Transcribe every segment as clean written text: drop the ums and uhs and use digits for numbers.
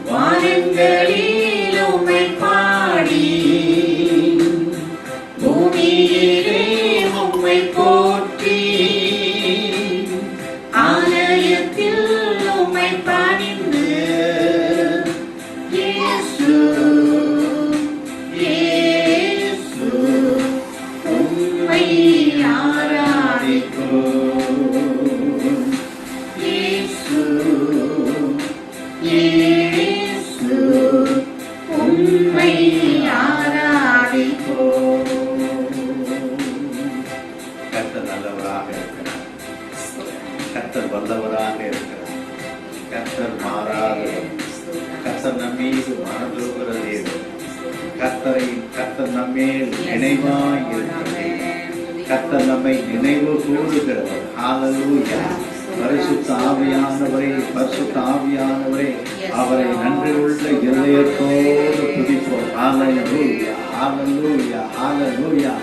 வானங்களில் உம்மை பாடி பூமியிலே உம்மை போற்றி ஆலயத்தில் உம்மை பணிந்து இயேசு இயேசு உம்மை ஆராதிக்கிறோம். இயேசு இயேசு உம்மை ஆராதிக்கிறோம். கர்த்தர் நல்லவராக இருக்கிறார். கர்த்தர் வல்லவராக இருக்கிறார். கர்த்தர் மாறாதவர். கர்த்தர் நம்மீது மனதிருக்கிற தேவன். கர்த்தர் நம்மேல் நினைவாய் இருக்கிறது. கர்த்தர் நம்மை நினைவு கூறுகிறவர். ஹல்லேலூயா. பரிசுத்த ஆவியானவரே, பரிசுத்த ஆவியானவரே, அவரை நன்றியுள்ள இதயத்தோடு துதிப்போம். ஹல்லேலூயா, ஹல்லேலூயா, ஹல்லேலூயா.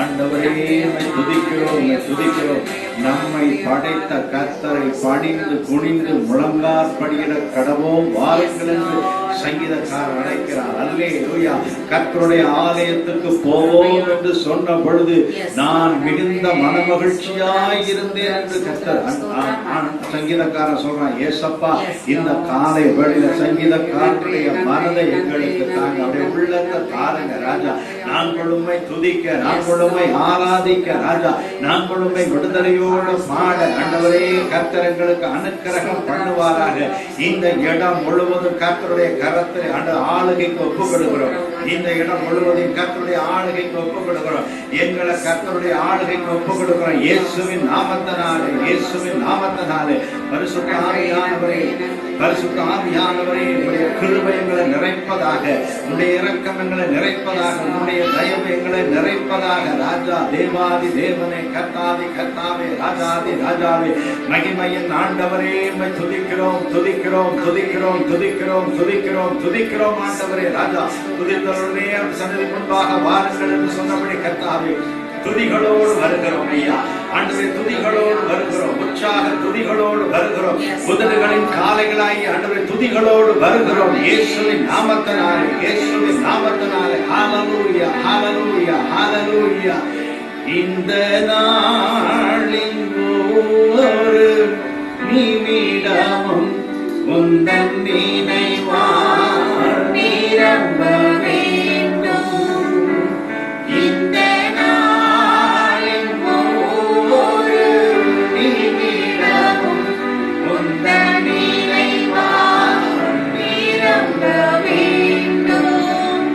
ஆண்டவரே, துதிக்கிறோம், துதிக்கிறோம். நம்மை படைத்த கர்த்தரை பணிந்து குனிந்து முழங்கார் படியிட கடவோம் வாருங்கள் என்று சங்கீதக்காரர் அழைக்கிறார். அல்லேலூயா. கர்த்தருடைய ஆலயத்துக்கு போவோம் என்று சொன்ன பொழுது நான் மிகுந்த மனமகிழ்ச்சியாய் இருந்தேன் என்று கர்த்தர் சங்கீதக்காரர் சொல்றான். ஏசப்பா, இந்த காலை வேளையில சங்கீதக்காரருடைய மனதை எங்களுக்கு தாங்க, அவருடைய உள்ளத்தை தாருங்க ராஜா. நாங்கள் உம்மை துதிக்க, நாங்கள் உம்மை ஆராதிக்க ராஜா, நாங்கள் உம்மை விடுதலையோடு பாட ஆண்டவரே கர்த்தர் எங்களுக்கு அனுக்கிரகம் பண்ணுவாராக. இந்த இடம் முழுவதும் கர்த்தருடைய கரத்தில் ஆளுகைக்கு ஒப்புக்கொடுக்கிறோம். இந்த இடம் முழுவதும் கர்த்தருடைய ஆளுகைக்கு ஒப்புக்கொடுக்கிறோம். எங்களை கர்த்தருடைய ஆளுகைக்கு ஒப்புக்கொடுக்கிறோம். இயேசுவின் நாமத்தினாலே, இயேசுவின் நாமத்தினாலே. பரிசுத்த ஆவியானவரே, பரிசுத்த ஆவியானவரே, உம்முடைய கிருபை எங்களை நிறைப்பதாக, உம்முடைய இரக்கம் எங்களை நிறைப்பதாக, உம்முடைய தயவு எங்களை நிறைப்பதாக ராஜா. தேவாதி தேவனே, கர்த்தாதி கர்த்தாவே, ராஜாதி ராஜாவே, மகிமையின் ஆண்டவரே, உம்மை துதிக்கிறோம், துதிக்கிறோம், துதிக்கிறோம், துதிக்கிறோம், துதிக்கிறோம், துதிக்கிறோம் ஆண்டவரே ராஜா. துதித்தவர்களே சன்னதி முன்பாக வாருங்கள் என்று சொன்னபடி கர்த்தாவே துதிகளோடு வருகிறோம் ஐயா. ஆண்டவரே, துதிகளோடு வருகிறோம், உற்சாக துதிகளோடு வருகிறோம், புதடுகளின் காலைகளாய் ஆண்டவரே துதிகளோடு வருகிறோம். இயேசுவின் நாமத்தினாலே, இயேசுவின் நாமத்தினாலே. ஹல்லேலூயா, ஹல்லேலூயா, ஹல்லேலூயா. இந்த நாளின் ஒவ்வொரு நிமிடமும் உந்தன் நினைவால் நிரம்ப வேண்டும். இந்த நாளின் ஒவ்வொரு நிமிடமும் உந்தன் நினைவால் நிரம்ப வேண்டும்.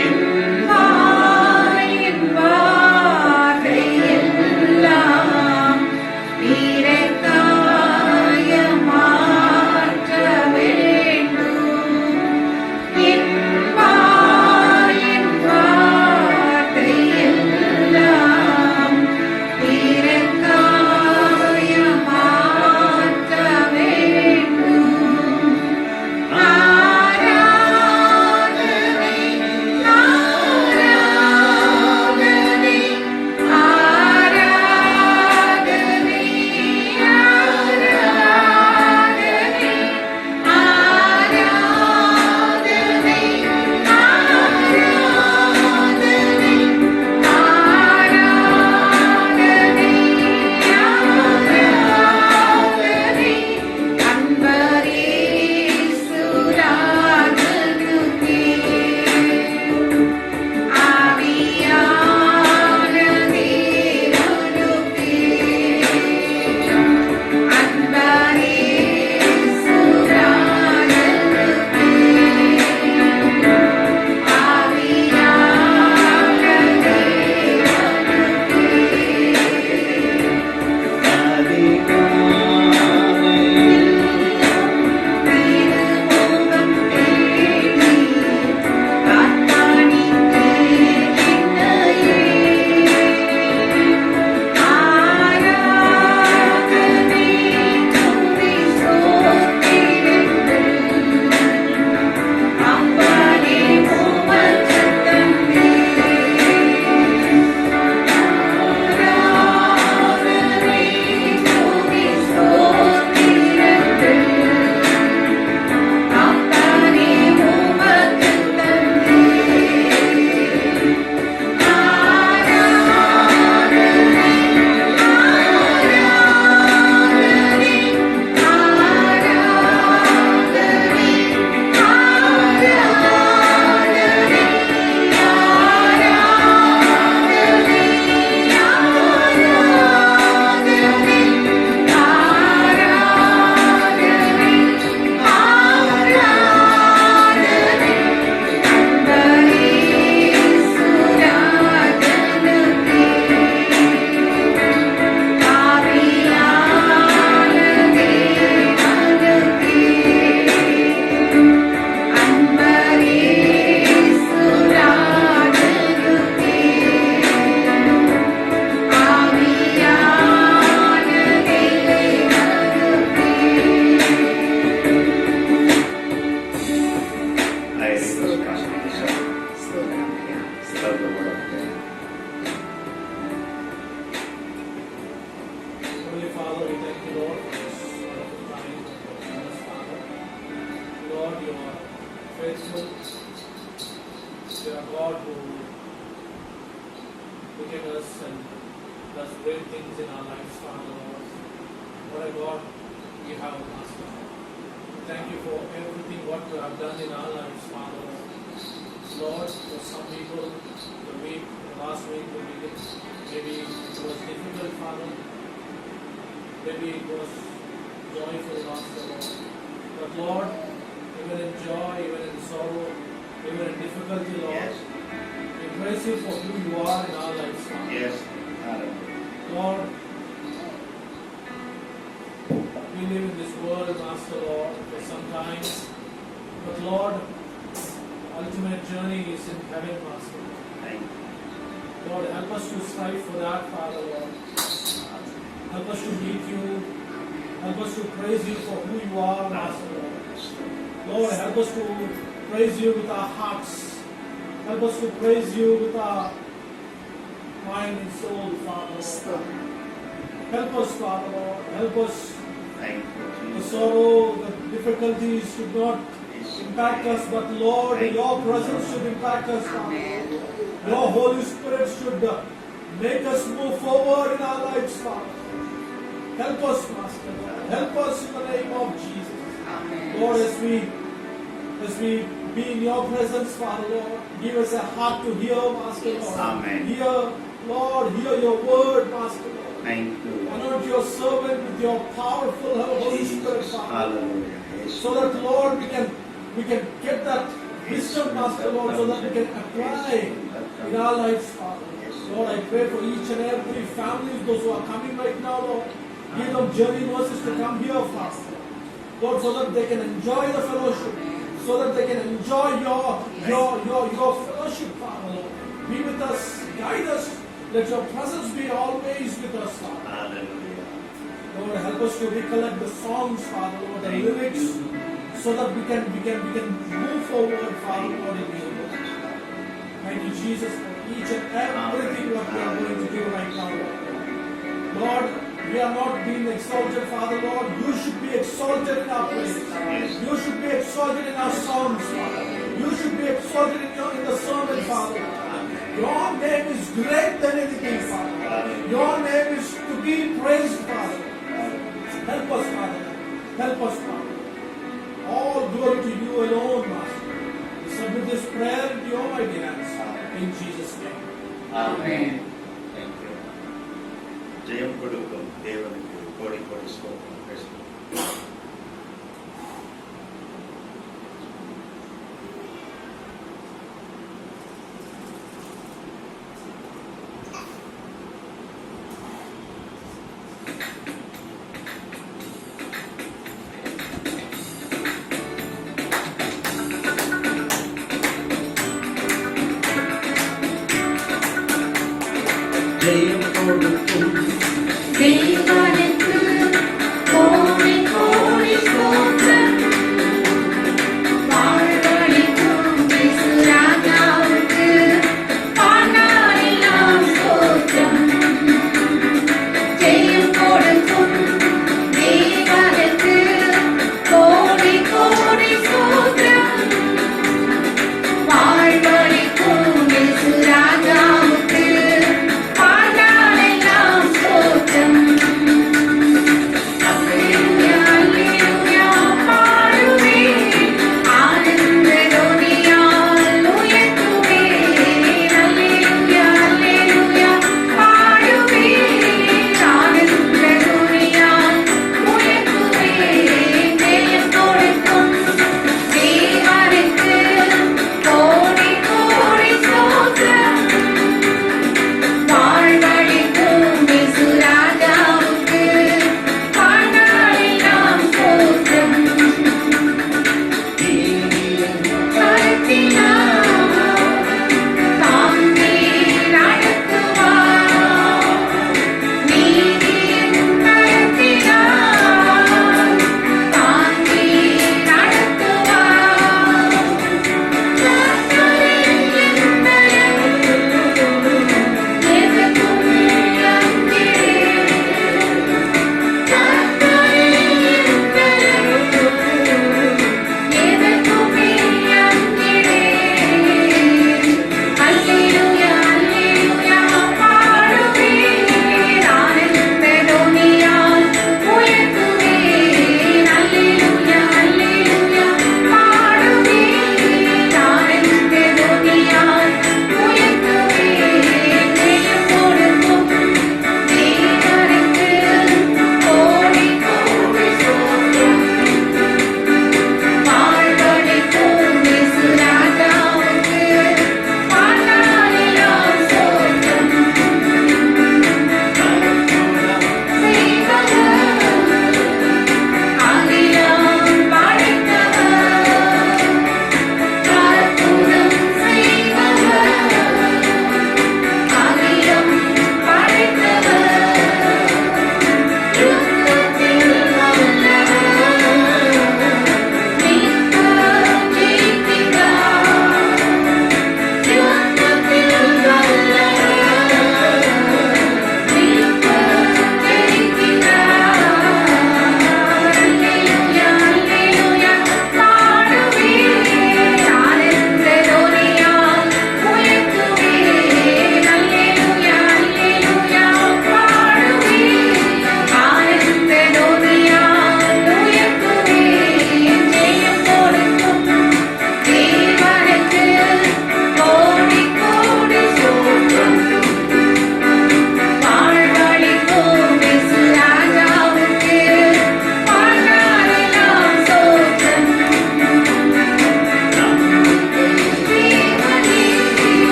என் வார்த்தை எல்லாம் பிறர்க்காய மாற்ற வேண்டும். You are God who forgives us and does great things in our lives, Father Lord. What a God we have, Master. Thank you for everything what you have done in our lives, Father Lord. Lord, for some people, the last week, maybe it was difficult, Father. Maybe it was joyful, Master Lord. But Lord, even in joy, even in sorrow, even in difficulty, Lord, Yes. we praise you for who you are in our lives, Father. Yes. Hallelujah. Lord, we live in this world, Master Lord, for some time. But Lord, ultimate journey is in heaven, Master. Thank you. Lord, help us to strive for that, Father Lord. Help us to meet you. Help us to praise you for who you are, Master Lord. Lord, help us to praise you with our hearts. Help us to praise you with our mind and soul, Father Lord. Help us, Father Lord. Help us. Thank you, The Jesus. sorrow, the difficulties should not Yes. impact us, but Lord, your presence should impact us, Father. Your Holy Spirit should make us move forward in our lives, Father. Help us, Master Lord. Help us in the name of Jesus. Lord, as we be in your presence, Father Lord, give us a heart to hear, Master Lord. Amen. Hear, Lord, hear your word, Master Lord. Thank you. Anoint your servant with your powerful Holy Spirit, Jesus. Father. Hallelujah. Yes. So that, Lord, we can get that wisdom, Master Lord, so that we can apply in our lives, Father. Lord, I pray for each and every family, those who are coming right now, Lord. Give them journey mercies to come here, Father. Lord, so that they can enjoy the fellowship, so that they can enjoy your fellowship, Father, Lord. Be with us, guide us. Let your presence be always with us, Father. Hallelujah. Lord, help us to recollect the songs, Father, Lord, the Thank lyrics, you. so that we can move forward, Father, Lord, in you. Thank you, Jesus, for each and everything what we are going to do right now, Lord. Lord, we are not being exalted, Father, Lord. You should be exalted in our praises. Yes. You should be exalted in our songs, Father. You should be exalted in the sermon, Father. Your name is great than anything, Father. Your name is to be praised, Father. Help us, Father. Help us, Father. All glory to you alone, Master. We submit this prayer into your mighty hands. In Jesus' name. Amen. Thank you. ஜெயம் கொடுக்கும் தேவனுக்கு கோடி கோடி ஸ்தோத்திரம். Praise the Lord. ஜெயம் கொடுக்கும் தேவனுக்கு கோடி கோடி ஸ்தோத்திரம். வாழ்வளிக்கும் இயேசு ராஜாவுக்கு பாடாலெல்லாம் ஸ்தோத்திரம். ஜெயம் கொடுக்கும் தேவனுக்கு கோடி கோடி ஸ்தோத்திரம். வாழ்வளிக்கும் இயேசு ராஜாவுக்கு பாடாலெல்லாம்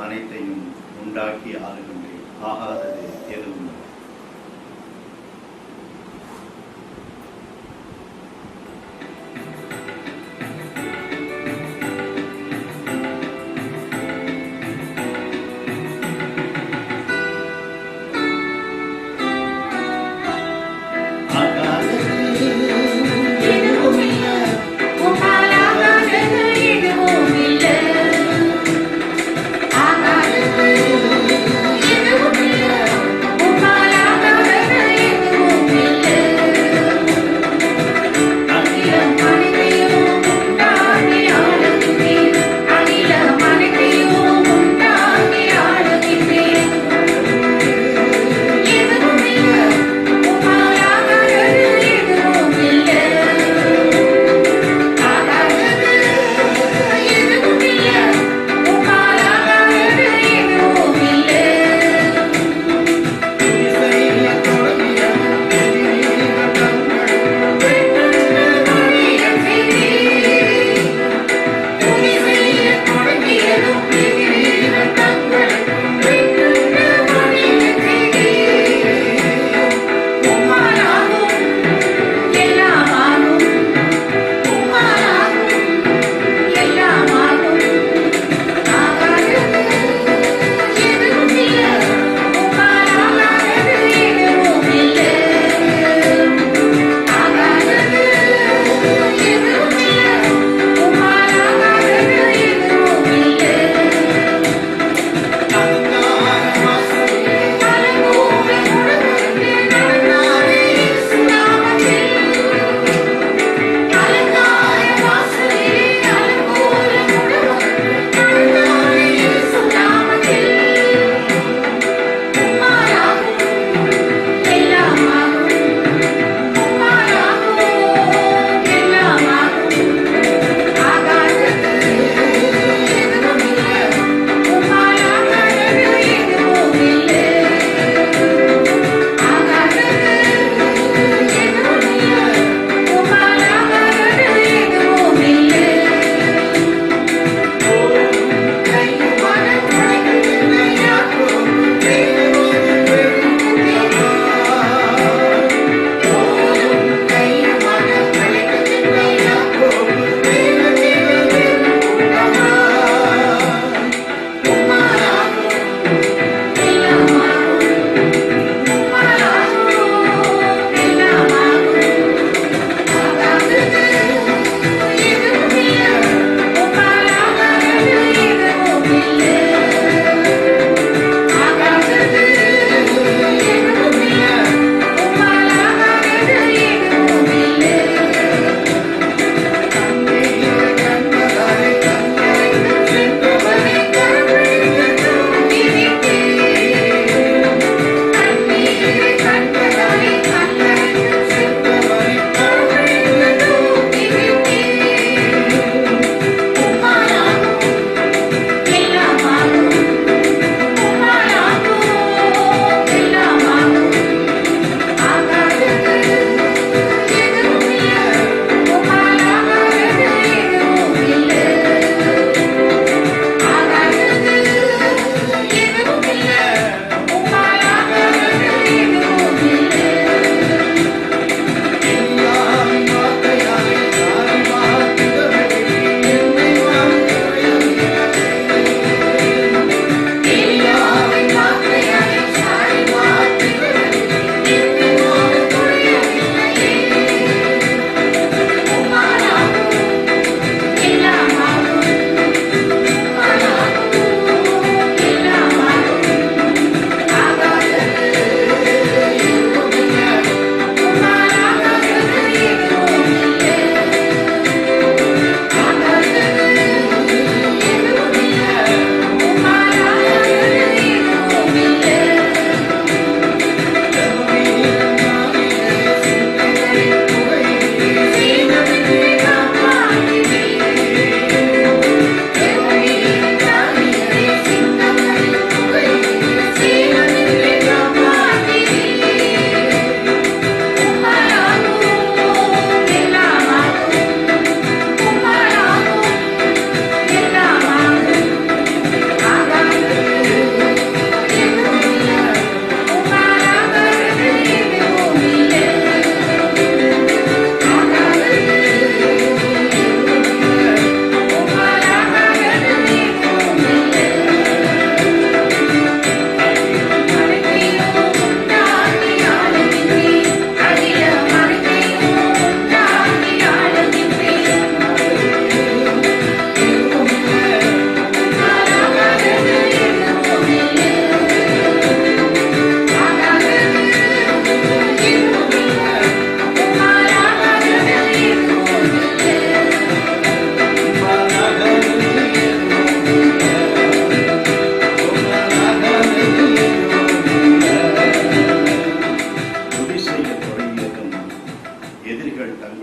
அனைத்தையும் உண்டாக்கி ஆளுகின்றேன். ஆகாதது எதுவும் இல்லை. எதுவும் இல்ல உம்மாலாகாதது எதுவும் இல்ல ஆகாதது எதுவும் இல்ல உம்மாலாகாதது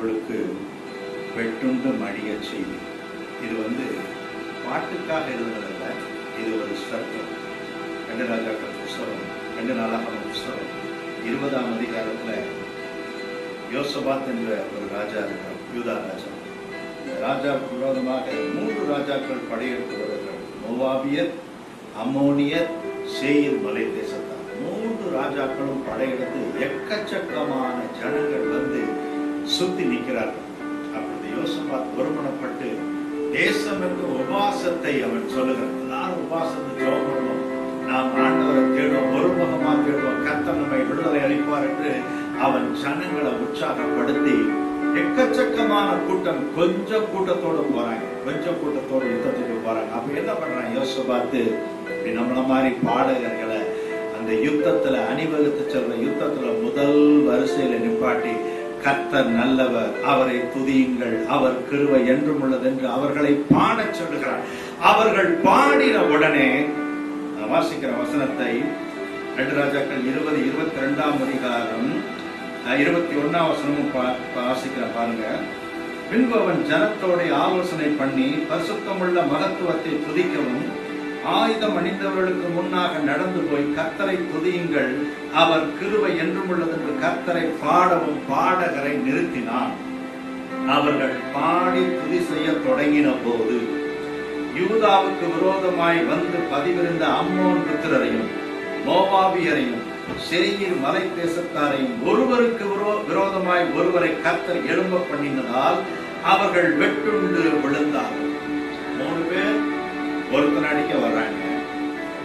உங்களுக்கு வெட்டுண்டு மடிய செய்தி. இது பாட்டுக்காக எழுதுனதில்ல, இது ஒரு சட்டம். 2 ராஜாக்கள் புஸ்தகம், 2 நாளாகமம் புஸ்தகம் 20ஆம் அதிகாரத்துல யோசபாத் என்ற ஒரு ராஜா இருக்கிறார், யூதா ராஜா. இந்த ராஜாவுக்கு விரோதமாக 3 ராஜாக்கள் படையெடுத்து வருகிறார். மோவாபியர், அம்மோனியர், சேயீர் மலை தேசத்தார். 3 ராஜாக்களும் படையெடுத்து எக்கச்சக்கமான ஜனங்கள் சுத்தி நிற்கிறார்கள். அப்பொழுது யோசபாத் ஒருமனப்பட்டு தேசம் என்று உபாசத்தை அவன் சொல்லுகிறான். எல்லாரும் உபாசத்தை ஜெபம் பண்ணுவோம், நாம் ஆண்டவரை தேடுவோம், ஒருமுகமா தேடுவோம், கர்த்தர் நம்மை விடுதலை அளிப்பார் என்று அவன் ஜனங்களை உற்சாகப்படுத்தி எக்கச்சக்கமான கூட்டம், கொஞ்சம் கூட்டத்தோடு போறாங்க, கொஞ்சம் கூட்டத்தோடு யுத்தத்துக்கு போறாங்க. அப்ப என்ன பண்றாங்க யோசபாத், நம்மள மாதிரி பாடகர்களை அந்த யுத்தத்துல அணிவகுத்து செல்ற யுத்தத்துல முதல் வரிசையில நிப்பாட்டி, கர்த்தர் நல்லவர், அவரை துதியுங்கள், அவர் கிருபை என்றும் உள்ளது என்று அவர்களை பாடச் சொல்லுகிறார். அவர்கள் பாடின உடனே வாசிக்கிற வசனத்தை 2 ராஜாக்கள் 20-22ஆம் அதிகாரம் 21ஆம் வசனமும் வாசிக்கிற பாருங்க. பின்பு அவன் ஜனத்தோட ஆலோசனை பண்ணி பரிசுத்தமுள்ள மகத்துவத்தை துதிக்கவும், ஆயுதம் அணிந்தவர்களுக்கு முன்னாக நடந்து போய் கர்த்தரை துதியுங்கள், அவர் கிருபை என்றும் உள்ளது என்று கர்த்தரை பாடவும் பாடகரை நிறுத்தினான். அவர்கள் பாடி துதி செய்ய தொடங்கின போது யூதாவுக்கு விரோதமாய் பதிவிருந்த அம்மோன் புத்திரரையும் மோவாபியரையும் சேயீர் மலை தேசத்தாரையும் ஒருவருக்கு விரோதமாய் ஒருவரை கர்த்தர் எழும்ப பண்ணினதால் அவர்கள் வெட்டுண்டு விழுந்தார்கள். 3 பேர் ஒருத்தன் அடிக்க வர்றாங்க.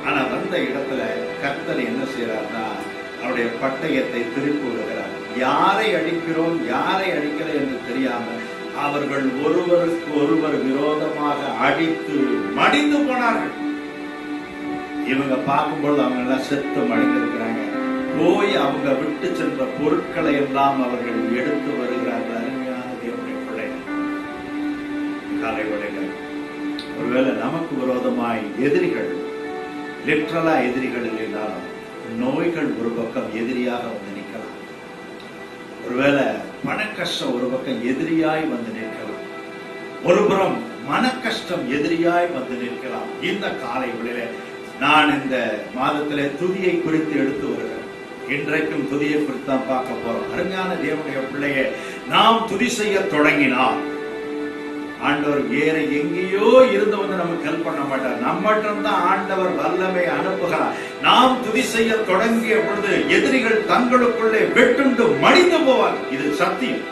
ஆனா வந்த இடத்துல கர்த்தர் என்ன செய்யறாருன்னா அவருடைய பட்டயத்தை திருப்பி விடுகிறார். யாரை அடிக்கிறோம் யாரை அடிக்கல என்று தெரியாமல் அவர்கள் ஒருவருக்கு ஒருவர் விரோதமாக அடித்து மடிந்து போனார்கள். இவங்க பார்க்கும்போது அவங்க எல்லாம் செத்து மடிந்திருக்கிறாங்க. போய் அவங்க விட்டு சென்ற பொருட்களை எல்லாம் அவர்கள் எடுத்து வருகிறார்கள். அருமையான தேவனுடைய பிள்ளைகள், காலை வேளைகள் ஒருவேளை நமக்கு விரோதமாய் எதிரிகள், லிட்டரலா எதிரிகள் இல்லைனாலும் நோய்கள் ஒரு பக்கம் எதிரியாக நிற்கலாம். ஒருவேளை மன கஷ்டம் ஒரு பக்கம் எதிரியாய் நிற்கலாம். ஒருபுறம் மன கஷ்டம் எதிரியாய் நிற்கலாம். இந்த காலை வேளையில நான் இந்த மாதத்திலே துதியை குறித்து எடுத்து வருகிறேன். இன்றைக்கும் துதியை குறித்து தான் பார்க்க போறோம். அருமையான தேவனுடைய பிள்ளையை, நாம் துதி செய்ய தொடங்கினால் ஆண்டவர் வேற எங்கேயோ இருந்து நமக்கு ஹெல்ப் பண்ண மாட்டார். நம்மட்டும் தான் ஆண்டவர் வல்லமை அனுப்புகிறார். நாம் துதி செய்ய தொடங்கிய பொழுது எதிரிகள் தங்களுக்குள்ளே வெட்டுண்டு மடிந்து போவார். இது சத்தியம்,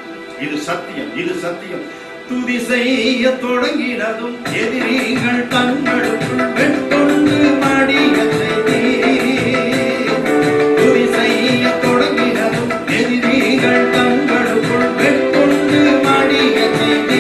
இது சத்தியம், இது சத்தியம். துதி செய்ய தொடங்கினதும் எதிரிகள் தங்களுக்குள் வெட்டுண்டு மடிய துதி செய்ய தொடங்கினதும் எதிரிகள் தங்களுக்குள் வெட்டுண்டு மடிய இல்லை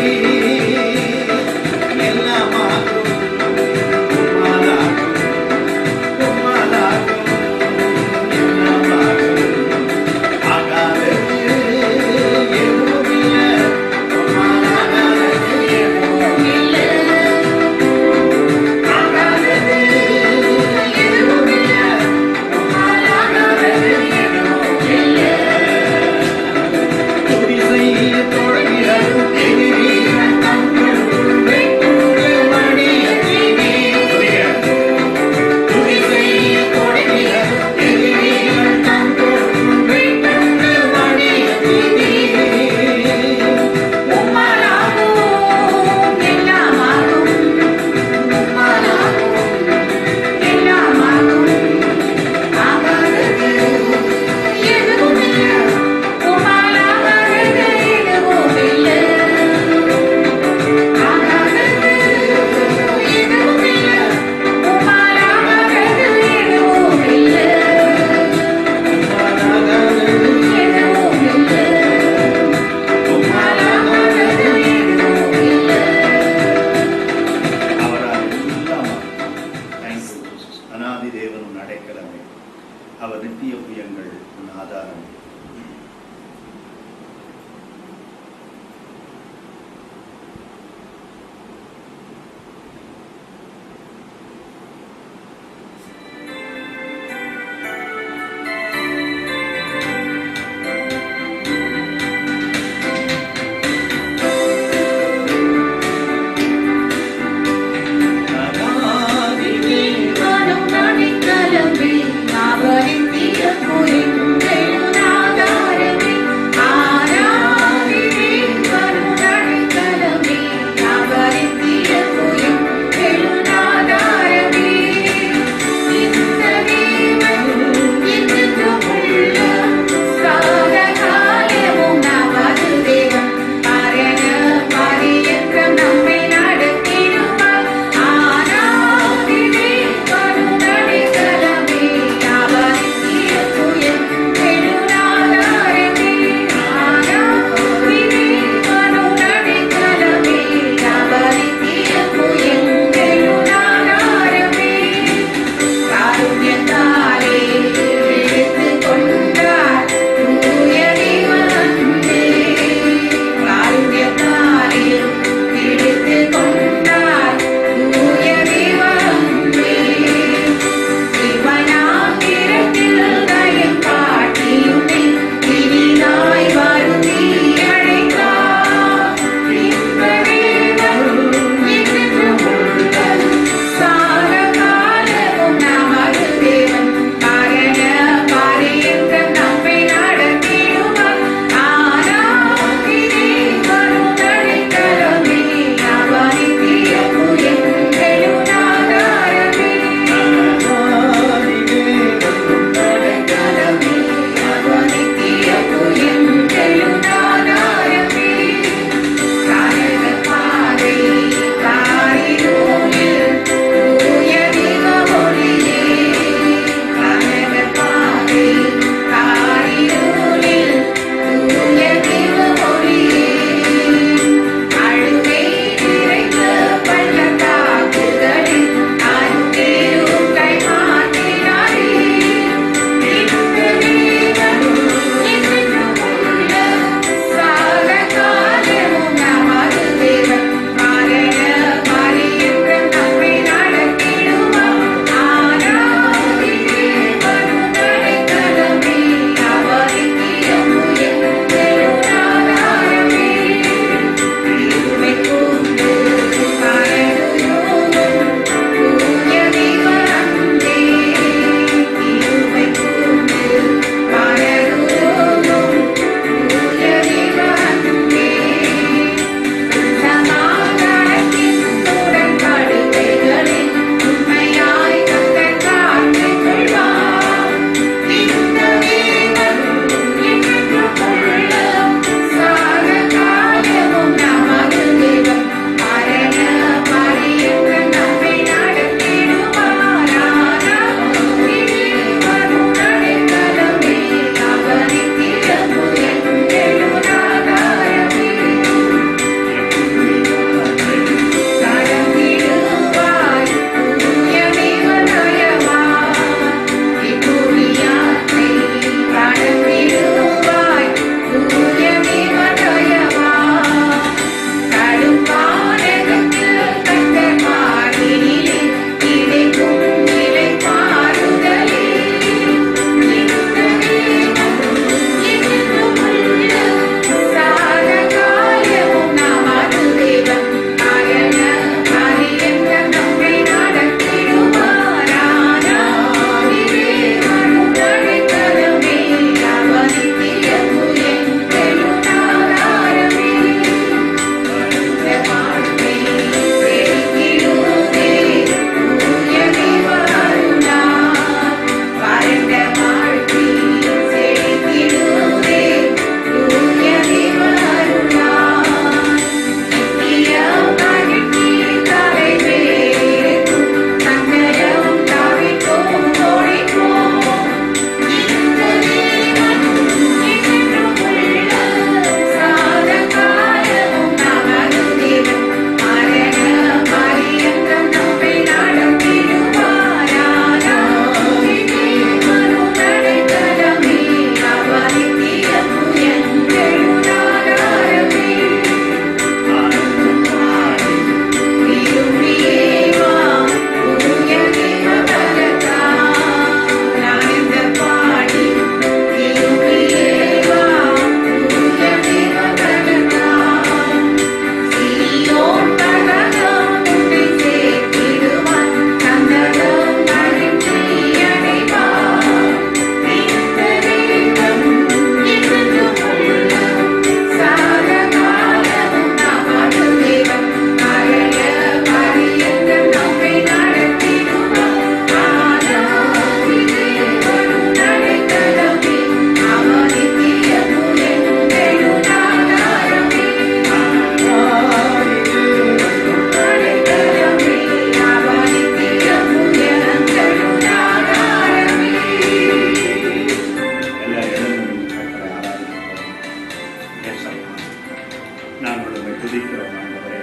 நாங்கள் உம்மை துதிக்கிறோம் ஆண்டவரே.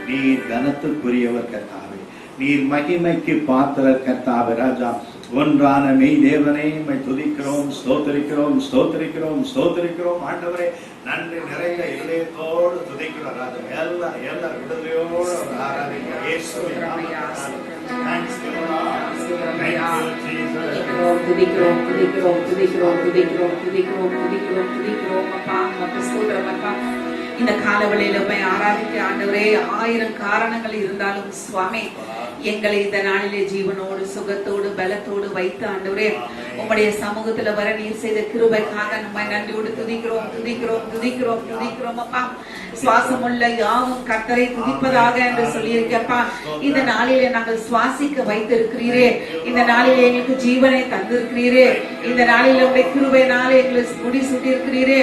நீர் கனத்துக்குரியவர் கர்த்தாவே, நீர் மகிமைக்கு பாத்திரர் கர்த்தாவே. ராஜா, ஒன்றான மெய் தேவனே உம்மை துதிக்கிறோம், ஸ்தோத்திரிக்கிறோம், ஸ்தோத்திரிக்கிறோம், ஸ்தோத்திரிக்கிறோம் ஆண்டவரே. நன்றி நிறைந்த இதயத்தோடு துதிக்கிறோம் ராஜா. எல்லா விடுதலையோடு ஆராதிக்கிறோம் இயேசுவின் நாமத்தினால். Thanks you, Lord. Thank you, Jesus. துதிக்கிறோம் துதிக்கிறோம் துதிக்கிறோம் துதிக்கிறோம் துதிக்கிறோம் துதிக்கிறோம் துதிக்கிறோம் அப்பா. உமக்கு ஸ்தோத்திரம் அப்பா. இந்த காலவெளியில போய் ஆராதிக்க ஆண்டவரே, 1000 காரணங்கள் இருந்தாலும் சுவாமி, எங்களை இந்த நாளிலே ஜீவனோடு சுகத்தோடு பலத்தோடு வைத்து ஆண்டவரே உம்முடைய சமூகத்துல வர நீர் செய்த கிருபைக்காக நம்மை நன்றியோடு துதிக்கிறோம் துதிக்கிறோம் துதிக்கிறோம் துதிக்கிறோம் அப்பா. சுவாசமுள்ள யாவும் கர்த்தரை துதிப்பதாக என்று சொல்லியிருக்கப்பா. இந்த நாளிலே நாங்கள் சுவாசிக்க வைத்திருக்கிறீரே, இந்த நாளிலே எங்களுக்கு ஜீவனை தந்திருக்கிறீரே, இந்த நாளிலே உடைய கிருபையினாலே எங்களுக்கு முடி சுட்டிருக்கிறீரே,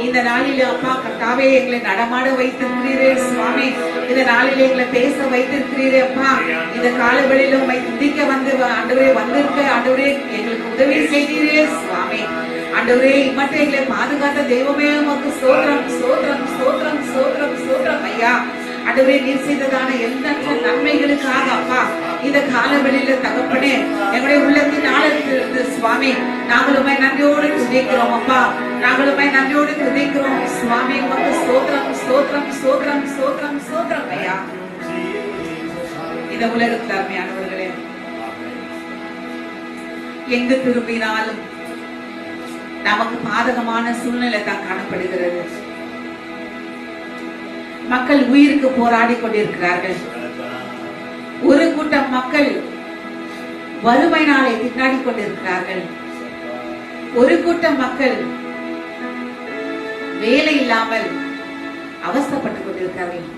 இந்த நாளிலே அப்பா கர்த்தாவே எங்களை நடமாட வைத்திருக்கிறீரே சுவாமி, இந்த நாளிலே எங்களை பேச வைத்திருக்கிறீரே அப்பா. இந்த காலவெளியில உம்மை துதிக்க வந்து ஆண்டவரே வந்திருக்க ஆண்டவரே எங்களுக்கு உதவி செய்தீரே சுவாமி. ஆண்டவரே, இம்மட்டும் எங்களை பாதுகாத்த தெய்வமே உமக்கு ஸ்தோத்திரம் ஸ்தோத்திரம் ஸ்தோத்திரம் ஸ்தோத்திரம் ஸ்தோத்திரம் ஐயா. ஆண்டவரே, நீர் செய்ததான எண்ணற்ற நன்மைகளுக்காக அப்பா இந்த காலவெளியில தகப்பனே எங்களுடைய உள்ளத்தின் ஆழத்திலிருந்து சுவாமி நாங்களுமே நன்றியோடு துதிக்கிறோம் அப்பா. நாங்களுமே நன்றியோடு துதிக்கிறோம் சுவாமி. உமக்கு ஸ்தோத்திரம் ஸ்தோத்திரம் ஸ்தோத்திரம் ஸ்தோத்திரம் ஸ்தோத்திரம் ஐயா. இந்த உலகத்தில் அருமையானவர்களே, எங்கு திரும்பினாலும் நமக்கு பாதகமான சூழ்நிலை தான் காணப்படுகிறது. மக்கள் உயிருக்கு போராடி கொண்டிருக்கிறார்கள். ஒரு கூட்டம் மக்கள் வறுமையினாலே திண்டாடி கொண்டிருக்கிறார்கள். ஒரு கூட்டம் மக்கள் வேலை இல்லாமல் அவஸ்தைப்பட்டுக் கொண்டிருக்கிறார்கள்.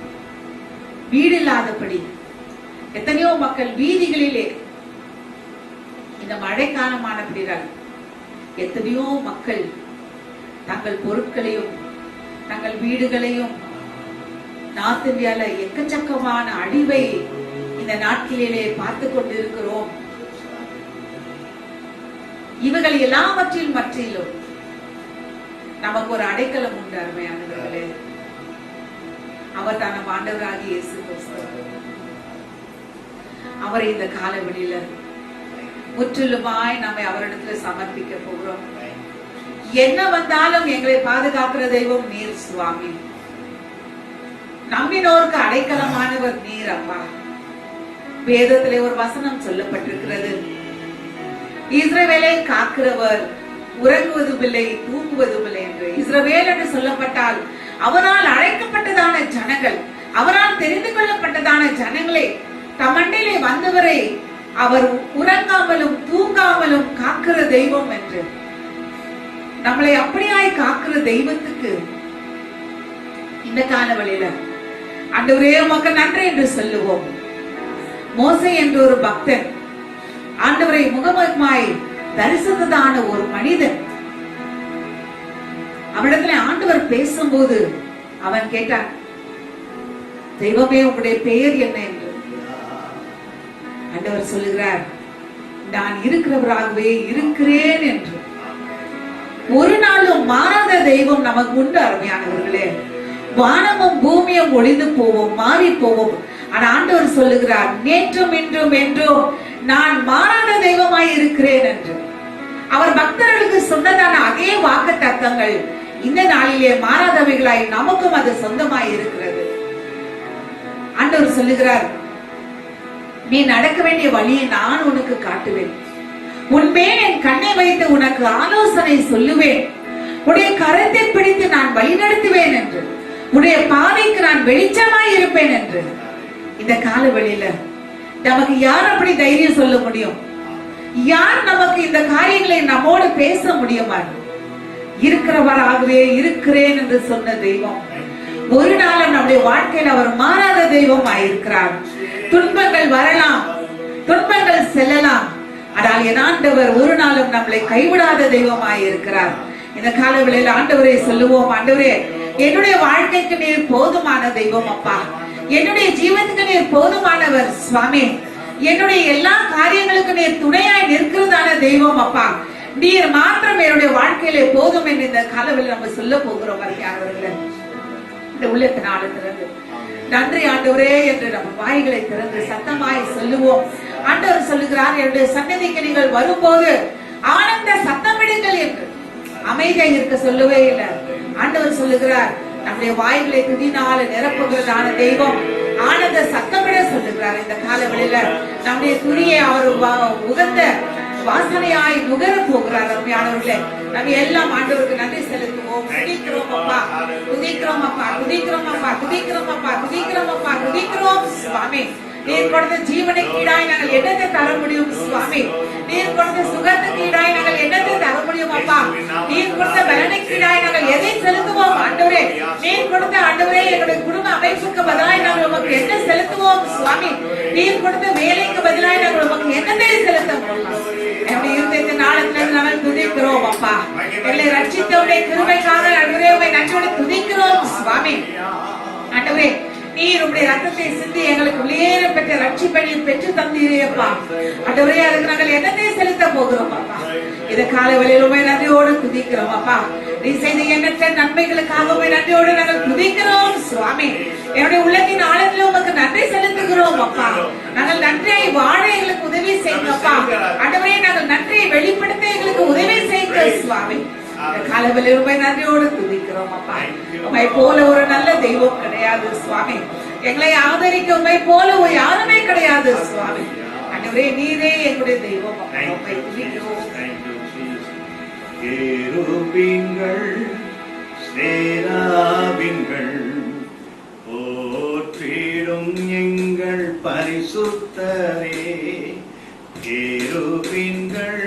வீடு இல்லாதபடி எத்தனையோ மக்கள் வீதிகளிலே இந்த மழைக்காலமானபடியால் எத்தனையோ மக்கள் தங்கள் பொருட்களையும் தங்கள் வீடுகளையும் நார்த் இந்தியால எக்கச்சக்கமான அழிவை இந்த நாட்களிலே பார்த்து கொண்டிருக்கிறோம். இவர்கள் எல்லாவற்றில் மற்றிலும் நமக்கு ஒரு அடைக்கலம் உண்டு அருமையானவர்களே. அவர் தான் நம் ஆண்டவராகிய இயேசு கிறிஸ்து. அவரை இந்த காலவெளியில முற்றிலுமாய் நம்மை அவரிடத்துல சமர்ப்பிக்க போகிறோம். என்ன வந்தாலும் எங்களை பாதுகாக்கிற தெய்வம் நீர் சுவாமி. நம்பினோருக்கு அடைக்கலமானவர் நீர் அப்பா. வேதத்திலே ஒரு வசனம் சொல்லப்பட்டிருக்கிறது, இஸ்ரவேலை காக்கிறவர் உறங்குவதும் இல்லை தூங்குவதும் இல்லை என்று. இஸ்ரவேல் என்று சொல்லப்பட்டால் அவரால் அழைக்கப்பட்டதான ஜனங்கள், அவரால் தெரிந்து கொள்ளப்பட்டதான ஜனங்களே, தமண்டிலே வந்தவரை அவர் உறங்காமலும் தூங்காமலும் காக்கிற தெய்வம் என்று. நம்மளை அப்படியாய் காக்கிற தெய்வத்துக்கு இந்த காலவெளியில ஆண்டவரே உமக்கு நன்றி என்று சொல்லுவோம். மோசே என்ற ஒரு பக்தன் ஆண்டவரை முகமுகமாய் தரிசித்ததான ஒரு மனிதன், அவனிடத்துல ஆண்டவர் பேசும்போது அவன் கேட்டான், தெய்வமே உங்களுடைய பெயர் என்ன என்று. ஆண்டவர் சொல்லுகிறார், நான் இருக்கிறவராகவே இருக்கிறேன் என்று. ஒரு நாளும் மாறாத தெய்வம் நமக்கு உண்டு அருமையானவர்களே. வானமும் பூமியும் ஒளிந்து போவோம், மாறி போவோம். ஆனா ஆண்டவர் சொல்லுகிறார், நேற்றும் இன்றும் என்றும் நான் மாறாத தெய்வமாய் இருக்கிறேன் என்று. அவர் பக்தர்களுக்கு சொன்னதான அதே வாக்கு தத்தங்கள் இந்த நாளிலே மாறாதவைகளாய் நமக்கும் அது சொந்தமாய் இருக்கிறது. ஆண்டவர் சொல்லுகிறார், நீ நடக்க வேண்டிய வழியை நான் உனக்கு காட்டுவேன், உன்மேல் என் கண்ணை வைத்து உனக்கு ஆலோசனை சொல்லுவேன், உடைய கரத்தை பிடித்து நான் வழிநடத்துவேன் என்று, உடைய பாதைக்கு நான் வெளிச்சமாய் இருப்பேன் என்று. இந்த காலவெளியில நமக்கு யார் அப்படி தைரியம் சொல்ல முடியும்? யார் நமக்கு இந்த காரியங்களை நம்மோடு பேச முடியுமா? இருக்கிறவராகவே இருக்கிறேன் என்று சொன்ன தெய்வம் ஒரு நாளும் நம்முடைய வாழ்க்கையில் அவர் மாறாத தெய்வம் ஆயிருக்கிறார். துன்பங்கள் வரலாம், துன்பங்கள் செல்லலாம், ஆனால் என் ஆண்டவர் ஒரு நாளும் நம்மளை கைவிடாத தெய்வம் ஆயிருக்கிறார். இந்த காலவெளியில் ஆண்டவரை சொல்லுவோம், ஆண்டவரே என்னுடைய வாழ்க்கைக்கு நீர் போதுமான தெய்வம் அப்பா, என்னுடைய ஜீவனுக்கு நீர் போதுமானவர் சுவாமி, என்னுடைய எல்லா காரியங்களுக்கு நீர் துணையாய் நிற்கிறதான தெய்வம் அப்பா. நீர் மாத்திரம் என்னுடைய வாழ்க்கையிலே போதும் என்று இந்த காலவில் நம்ம சொல்ல போகிறோம். அவர்களே இந்த உள்ளத்தின் ஆழத்திலிருந்து நன்றி ஆண்டவரே என்று நம்ம வாய்களை திறந்து சத்தமாய் சொல்லுவோம். ஆண்டவர் சொல்லுகிறார், என்னுடைய சன்னதிக்கு நீங்கள் வரும்போது ஆனந்த சத்தமிடுங்கள் என்று. அமைதியாக இருக்க சொல்லவே இல்லை. ஆண்டவர் சொல்லுகிறார், நம்முடைய வாய்களை துதினால நிரப்புகிறதான தெய்வம் ஆனந்த சத்தமிட சொல்லுகிறார். இந்த காலவெளியில நம்முடைய துதியை அவர் உகந்த வாசனையாய் நுகர போகிறார். அருமையானவர்களே, நம்ம எல்லாம் ஆண்டவருக்கு நன்றி செலுத்துவோம். துதிக்கிறோம் அப்பா, துதிக்கிறோம் அப்பா, துதிக்கிறோம் அப்பா, துதிக்கிறோம் அப்பா, துதிக்கிறோம் அப்பா, துதிக்கிறோம் சுவாமி. நீர் கொடுத்த ஜீவனுக்கு ஈடாய் நாங்கள் என்னத்தை தர முடியும் சுவாமி? நீர் கொடுத்த சுகத்துக்கு ஈடாய் நாங்கள் என்னத்தை தர முடியும் அப்பா? நீர் கொடுத்த பலனுக்கு ஈடாய் நாங்கள் எதை செலுத்துவோம் ஆண்டவரே? நீர் கொடுத்த ஆண்டவரே எங்களுடைய குடும்ப அமைப்புக்கு பதிலாய் நாங்கள் உமக்கு என்ன செலுத்துவோம் சுவாமி? நீர் கொடுத்த வேலைக்கு பதிலாய் நாங்கள் உமக்கு என்னத்தை செலுத்துவோம்? என்னுடைய இருந்த நாளத்திலிருந்து நாங்கள் துதிக்கிறோம் அப்பா. எங்களை ரட்சித்தவுடைய கிருபைக்காக ஆண்டவரே உம்மை நன்றியோடு துதிக்கிறோம் சுவாமி. ஆண்டவரே, நீர் உடைய ரத்தத்தை சிந்தி எங்களுக்கு வெளியேற பெற்ற ரட்சிப்பை பெற்று தந்தீரேப்பா. ஆண்டவரே, அதுக்கு நாங்கள் என்னத்தை செலுத்த போகிறோம் அப்பா? இதை காலை வேளையிலுமே நன்றியோடு துதிக்கிறோம் அப்பா. நீ செய்த எண்ணற்ற நன்மைகளுக்காகவே நன்றியோடு நாங்கள் துதிக்கிறோம் சுவாமி. என்னுடைய உள்ளத்தின் ஆழத்தில் உமக்கு நன்றி செலுத்துகிறோம் அப்பா. நாங்கள் நன்றியை வாழ எங்களுக்கு உதவி செய்யுங்கப்பா. ஆண்டவரே, நாங்கள் நன்றியை வெளிப்படுத்த எங்களுக்கு உதவி செய்யுங்க சுவாமி. காலவெளியில் உண்மை நன்றியோடு துதிக்கிறோம் அப்பா. உண்மை போல ஒரு நல்ல தெய்வம் கிடையாது சுவாமி. எங்களை ஆதரிக்க உண்மை போல ஒரு யாருமே கிடையாது சுவாமி. ஆண்டவரே, நீரே எங்களுடைய தெய்வம் அப்பா. உண்மை துதிக்கிறோம். கேருபீன்கள் சேராபீன்கள் போற்றிடும் எங்கள் பரிசுத்தரே. கேருபீன்கள்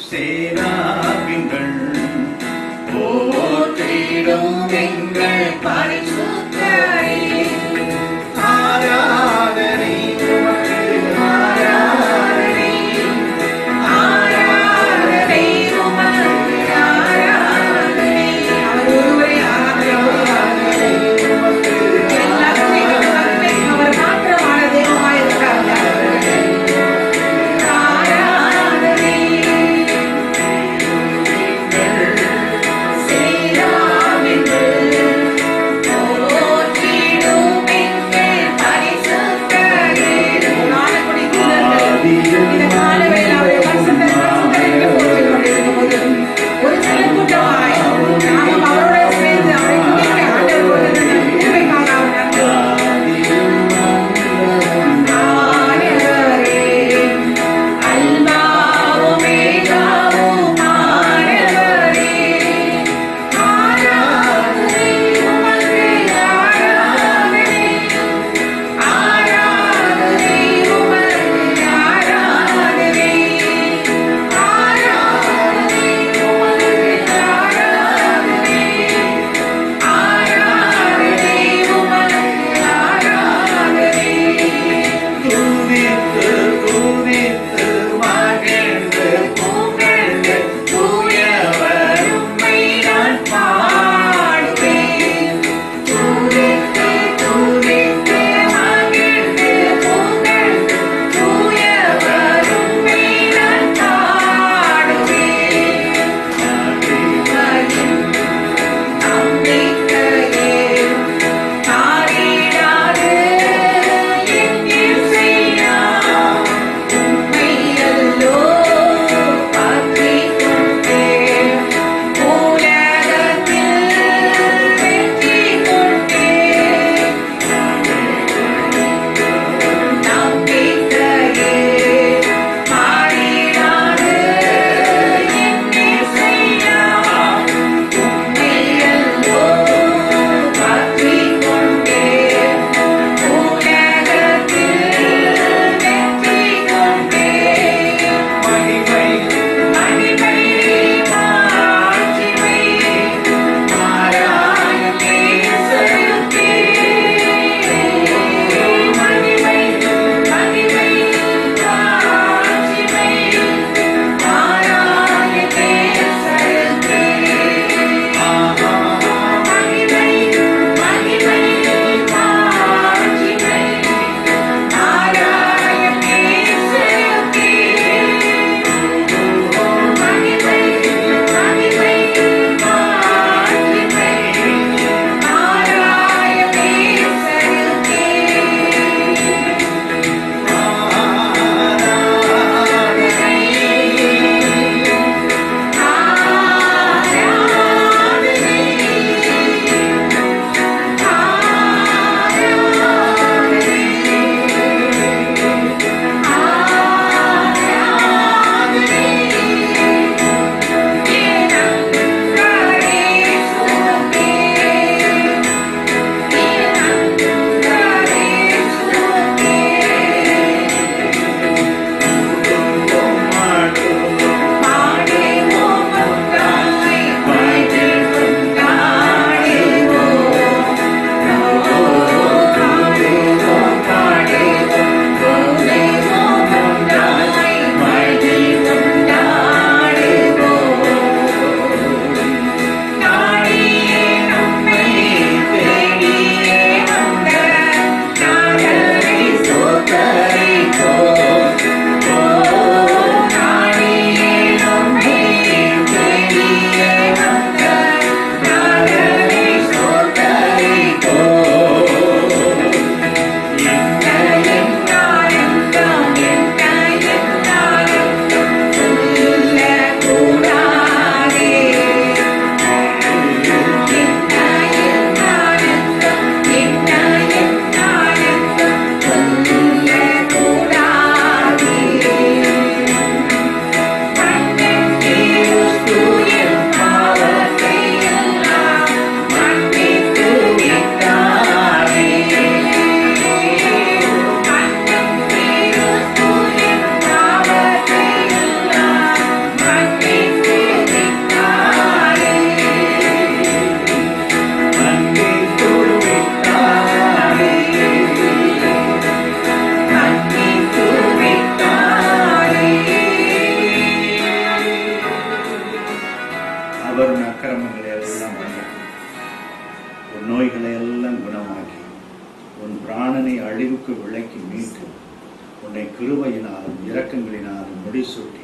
சேராபீன்கள் போற்றிடும் எங்கள் பரிசுத்தரே. ஆராதனை உமக்கு, ஆராதனை, ஆராதனை உமக்கு, ஆராதனை. அவர் ஒருவரே ஆராதனை உமக்கு. எல்லாத்தையும் நன்மை அவர் மாத்திரமான தெய்வமாய் இருக்கிறார். ஆராதனை சேராபீன்கள் உன் நோய்களை எல்லாம் குணமாக்கி உன் பிராணனை அழிவுக்கு விலக்கி மீட்டு உன்னை கிருபையினாலும் இரக்கங்களினாலும் முடிசூட்டி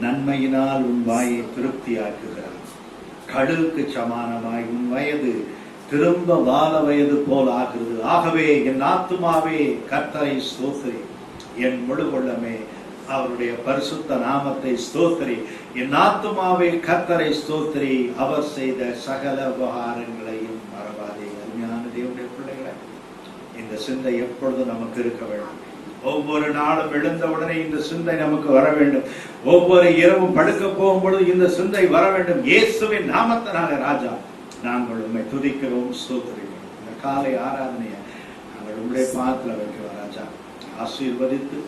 நன்மையினால் உன் வாயை திருப்தியாக்குகிறார். கடுகுக்கு சமானமாய் உன் வயது திரும்ப வால வயது போல் ஆகிறது. ஆகவே என் ஆத்துமாவே கர்த்தரை ஸ்தோத்திரி, என் முழு உள்ளமே அவருடைய பரிசுத்த நாமத்தை ஸ்தோத்திரி. என் ஆத்துமாவே கர்த்தரை ஸ்தோத்திரி, அவர் செய்த சகல உபகாரங்களையும் மறவாதே. அருமையான தேவனுடைய பிள்ளைகளை, இந்த சிந்தை எப்பொழுதும் நமக்கு இருக்க வேண்டும். ஒவ்வொரு நாளும் எழுந்தவுடனே இந்த சிந்தை நமக்கு வர வேண்டும். ஒவ்வொரு இரவும் படுக்க போகும்பொழுது இந்த சிந்தை வர வேண்டும். இயேசுவின் நாமத்தினால ராஜா நாங்கள் உண்மை துதிக்கிறோம், ஸ்தோத்திரிக்கிறோம். இந்த காலை ஆராதனையை நாங்கள் உங்களுடைய பாதத்தில் வைக்கிறோம் ராஜா. ஆசீர்வதித்து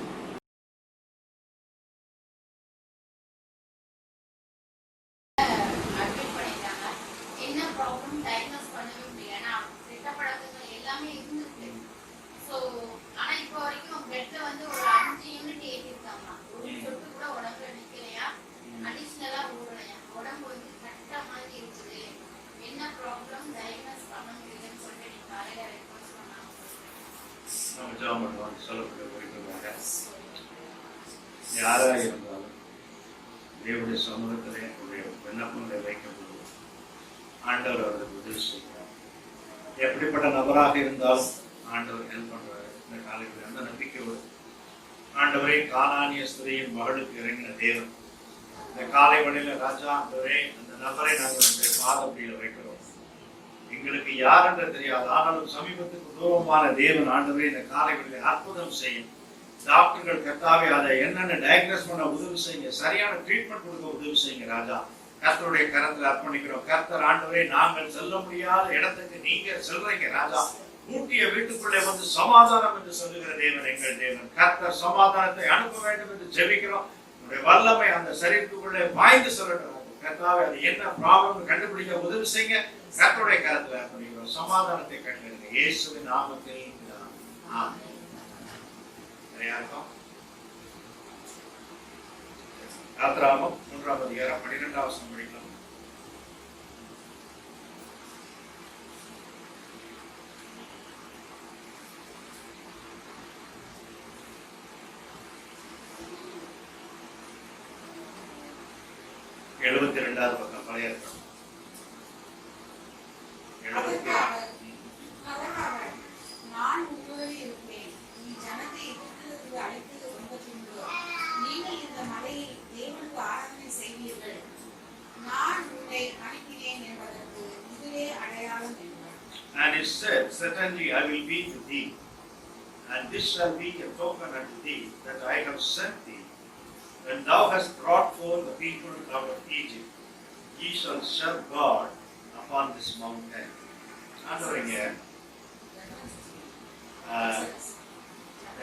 சொல்லப்பட்ட குறிப்பாக யாராக இருந்தாலும் தேவனுடைய சமூகத்திலே உடைய விண்ணப்பங்களை வைக்கும்போது ஆண்டவர் அவர்களுக்கு உதவி செய்கிறார். எப்படிப்பட்ட நபராக இருந்தாலும் ஆண்டவர் ஹெல்ப் பண்றாரு. இந்த காலையில் அந்த நம்பிக்கையோடு ஆண்டவரே கானானிய ஸ்திரீயின் மகளுக்கு இறங்கின தேவன் இந்த காலை வழியில ராஜா ஆண்டவரே அந்த நபரை நாங்கள் பாதப்படியில் வைக்கிறோம். எங்களுக்கு யார் என்று தெரியாது, ஆனாலும் சமீபத்துக்கு தூரமான தேவன் ஆண்டவரே இந்த காலைகளிலே அற்புதம் செய்யும். டாக்டர்கள் கர்த்தாவே அதை என்னென்ன டயக்னோஸ் பண்ண உதவி செய்யுங்க, சரியான ட்ரீட்மெண்ட் கொடுக்க உதவி செய்யுங்க ராஜா. கர்த்தருடைய கரத்தில் அர்ப்பணிக்கிறோம். கர்த்தர் ஆண்டவரே நாங்கள் செல்ல முடியாத இடத்துக்கு நீங்க செல்றீங்க ராஜா. ஊட்டிய வீட்டுக்குள்ளே வந்து சமாதானம் என்று சொல்லுகிற தேவன் எங்கள் தேவன். கர்த்தர் சமாதானத்தை அனுப்ப வேண்டும் என்று ஜெபிக்கிறோம். உங்களுடைய வல்லமை அந்த சரீரத்துக்குள்ளே பாய்ந்து சொல்லட்டும் கர்த்தாவே. அது என்ன ப்ராப்ளம் கண்டுபிடிக்க உதவி செய்யுங்க. கர்த்தருடைய கரத்தில் அர்ப்பணிக்கிறோம். சமாதானத்தை கண்டெடுங்க இயேசுவின் நாமத்தில். ஆமென். யாத்ராகமம் 3ஆம் அதிகாரம் 12ஆம் வசனம் படிக்கலாம். எழுபத்தி 2வது பக்கம் பழைய ஏற்பாடு. நான் உங்களோடு இருப்பேன், நீ ஜனத்தை எகிப்திலிருந்து அழைத்து வந்த பின்பு நீங்கள் இந்த மலையில் தேவனுக்கு ஆராதனை செய்வீர்கள், நான் உன்னை அனுப்பினேன் என்பதற்கு இதுவே அடையாளம் என்றார். And it said, certainly I will be with thee, and this shall be a token unto thee that I have sent thee. When thou hast brought forth the people out of Egypt, ye shall serve God upon this mountain. ஆண்டவரீங்க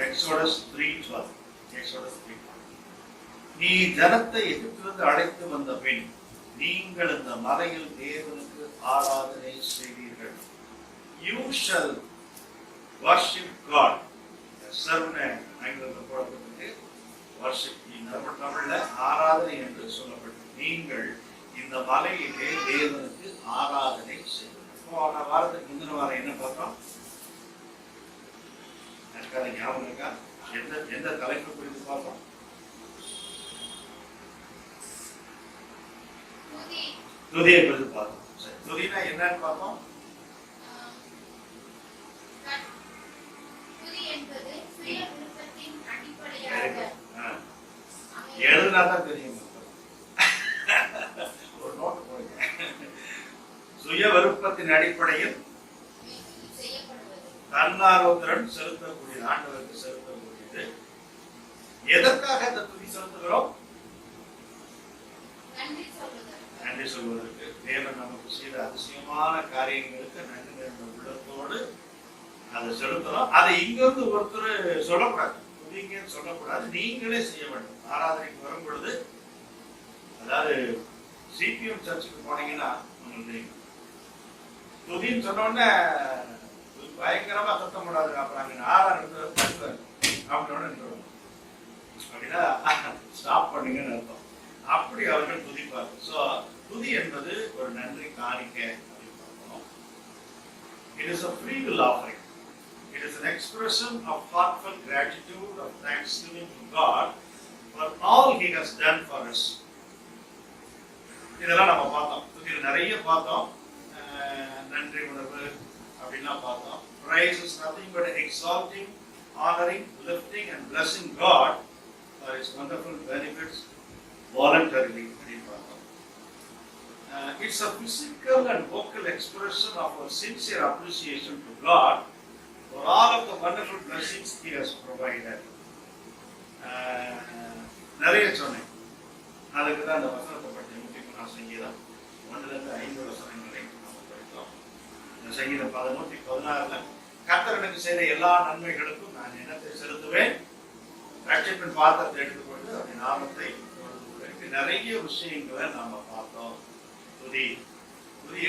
Exodus 3:12. Exodus 3:12. நீ ஜனத்தை எகிப்திலிருந்து அழைத்து வந்த பின் நீங்கள் இந்த மலையில் தேவனுக்கு ஆராதனை செய்வீர்கள். You shall worship God. சர்வன ஆங்கிலத்தில் போடப்பட்டது worship. தமிழ்ல ஆராதனை என்று சொல்லப்பட்டது. நீங்கள் இந்த மலையிலே தேவனுக்கு ஆராதனை செய்வீர்கள். போன வாரத்துக்கு முந்தின வாரம் என்ன பார்த்தோம்? ஞாபகம் இருக்கா? எந்த தலைப்பு குறித்து பார்த்தோம்? துதியை குறித்து பார்த்தோம். துதினா என்னன்னு பார்த்தோம்? எழுதுனாதான் தெரியும். ஒரு நோட்டு போடுங்க. சுய விருப்பத்தின் அடிப்படையில் தன்னார்வத்துடன் செலுத்தக்கூடியது, ஆண்டவருக்கு செலுத்தக்கூடியது. எதற்காக இந்த துதி செலுத்துகிறோம்? நன்றி சொல்வதற்கு. தேவன் நமக்கு செய்த அதிசயமான காரியங்களுக்கு நன்றி என்ற உள்ளத்தோடு அதை செலுத்தணும். அதை இங்கிருந்து ஒருத்தர் சொல்லக்கூடாது, துதிங்கன்னு சொல்லக்கூடாது, நீங்களே செய்ய வேண்டும். ஆராதனைக்கு வரும் பொழுது, அதாவது சிபிஎம் சர்ச்சுக்கு போனீங்கன்னா உங்களுக்கு தெரியும், துதின்னு சொன்னோடனே பயங்கரமா சத்தம் போடாது. அப்புறம் ஆராதனை அப்படின்னா ஸ்டாப் பண்ணுங்கன்னு அர்த்தம். அப்படி அவர்கள் துதிப்பார்கள். ஸோ துதி என்பது ஒரு நன்றி காணிக்கை அப்படின்னு பார்க்கணும். It is a free will offering. It is an expression of heartfelt gratitude, of thanksgiving to God for all He has done for us. இதெல்லாம் நம்ம பார்த்தோம். இது நிறைய பார்த்தோம். நன்றி உணர்வு அப்படின்லாம் பார்த்தோம். Praise is nothing but exalting, honoring, lifting and blessing God for His wonderful benefits voluntarily. It's a physical and vocal expression of our sincere appreciation to God for all of the wonderful blessings He has provided. நிறைய சொன்னேன். அதுக்கு தான் அந்த வசனத்தை பற்றி முக்கியமான சங்கீதம் 1-5 வசனங்களை நாம் படித்தோம். இந்த சங்கீதம் 116 கர்த்தர் எனக்கு செய்த எல்லா நன்மைகளுக்கும் நான் என்னத்தை செலுத்துவேன், ரட்சிப்பின் பாத்திரத்தை எடுத்துக்கொண்டு அப்படி நாமத்தை நிறைய விஷயங்களை நாம பார்த்தோம். துதி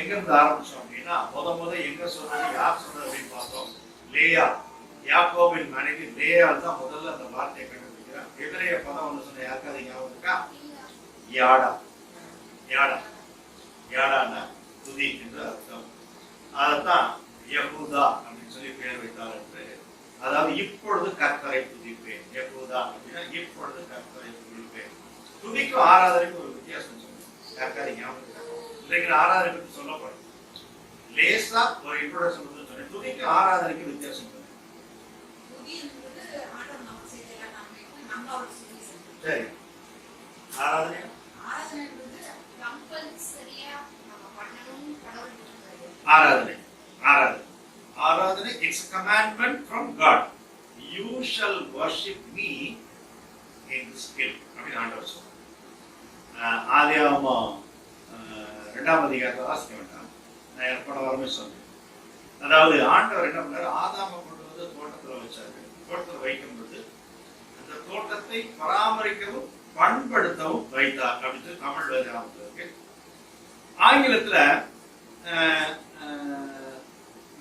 எங்கிருந்து ஆரம்பிச்சோம் அப்படின்னா முத எங்க சொன்னது, யார் சொன்னது அப்படின்னு பார்த்தோம். லேயா, யாக்கோபின் மனைவி லேயால் தான் முதல்ல அந்த வார்த்தையை கண்டுபிடிக்கிறார். எதிரைய பதம் ஒன்று சொன்ன யாருக்காவது ஞாபகம் இருக்கா? யாடானா துதி என்று அர்த்தம். அதைத்தான் யெகூதா அப்படின்னு சொல்லி பெயர் வைத்தார் என்று. அதாவது இப்பொழுது கர்த்தரை துதிப்பேன். யெகூதா அப்படின்னா இப்பொழுது கர்த்தரை துதிப்பேன். துதிக்கும் ஆராதனைக்கும் ஒரு வித்தியாசம் சொன்னேன். யாருக்காவது ஞாபகம் இருக்கா? இன்றைக்கு ஆராதனை பற்றி சொல்லப்படும். லேசா ஒரு இன்ட்ரோடக்ஷன் சொன்னேன். துதிக்கு ஆராதனைக்கு வித்தியாசம் சொன்னேன். சரி, ஆராதனை it's a commandment from God. You shall worship me in this hill. அப்படி ஆண்டவர் சொல்றார். ஆதியாகமம் 2ஆம் அதிகாரத்தை வாசிக்க வேண்டாம். நான் ஏற்பட வரமே சொன்னேன். அதாவது ஆண்டவர் என்ன பண்ணாரு, ஆதாமை கொண்டு வந்து தோட்டத்தில் வச்சாரு. தோட்டத்தில் வைக்கும் பொழுது அந்த தோட்டத்தை பராமரிக்கவும் பண்படுத்தவும் வைத்தார் அப்படின்னு தமிழ் வேதாகமத்தில் இருக்கு. ஆங்கிலத்துல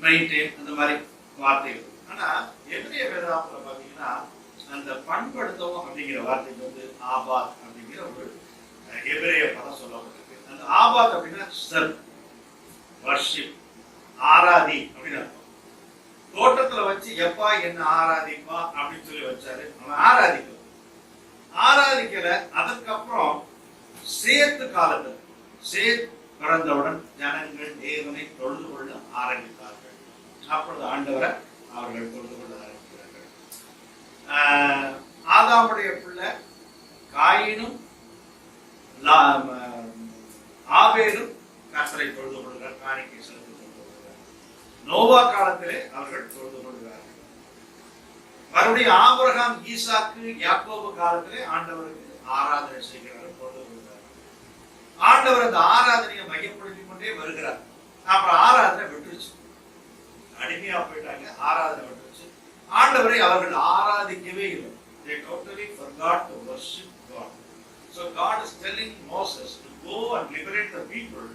மெயின்டைன் அந்த மாதிரி வார்த்தைகள். ஆனா எபிரேய வேதாகமத்துல பாத்தீங்கன்னா அந்த பண்படுத்தவும் அப்படிங்கிற வார்த்தைக்கு வந்து ஆபாத் அப்படிங்கிற ஒரு எபிரேய பதம் சொல்லப்பட்டிருக்கு. அந்த ஆபாத் அப்படின்னா சர்வ், வர்ஷிப், ஆராதி அப்படின்னு அர்த்தம். தோட்டத்துல வச்சு எப்பா என்ன ஆராதிப்பா அப்படின்னு சொல்லி வச்சாரு. அவன் ஆராதிக்கல. அதுக்கப்புறம் சேத்து காலத்துல சேத் பிறந்தவுடன் ஜனங்கள் தேவனை தொழுது கொள்ள ஆரம்பித்தார்கள். அப்பொழுது ஆண்டவரை அவர்கள் தொழுது கொள்ள ஆரம்பிக்கிறார்கள். ஆதாமுடைய பிள்ளை காயினும் ஆபேலும் கர்த்தரை தொழுது கொள்கிறார், காணிக்கை செலுத்தி தொழுது கொள்கிறார். நோவா காலத்திலே அவர்கள் தொழுது கொள்கிறார்கள். மறுபடியும் ஆபிரகாம், ஈசாக்கு, யாக்கோபு காலத்திலே ஆண்டவருக்கு ஆராதனை செய்கிறார்கள், தொழுது கொள்கிறார்கள். ஆண்டவர் அந்த ஆராதனையை மையப்படுத்திக் கொண்டே வருகிறார். அப்புறம் ஆராதனை விட்டுருச்சு, அடிமையா போயிட்டாங்க. ஆராதனை விட்டுருச்சு. ஆண்டவரை அவர்கள் ஆராதிக்கவே இல்லை. They totally forgot to worship God. So God is telling Moses to go and liberate the people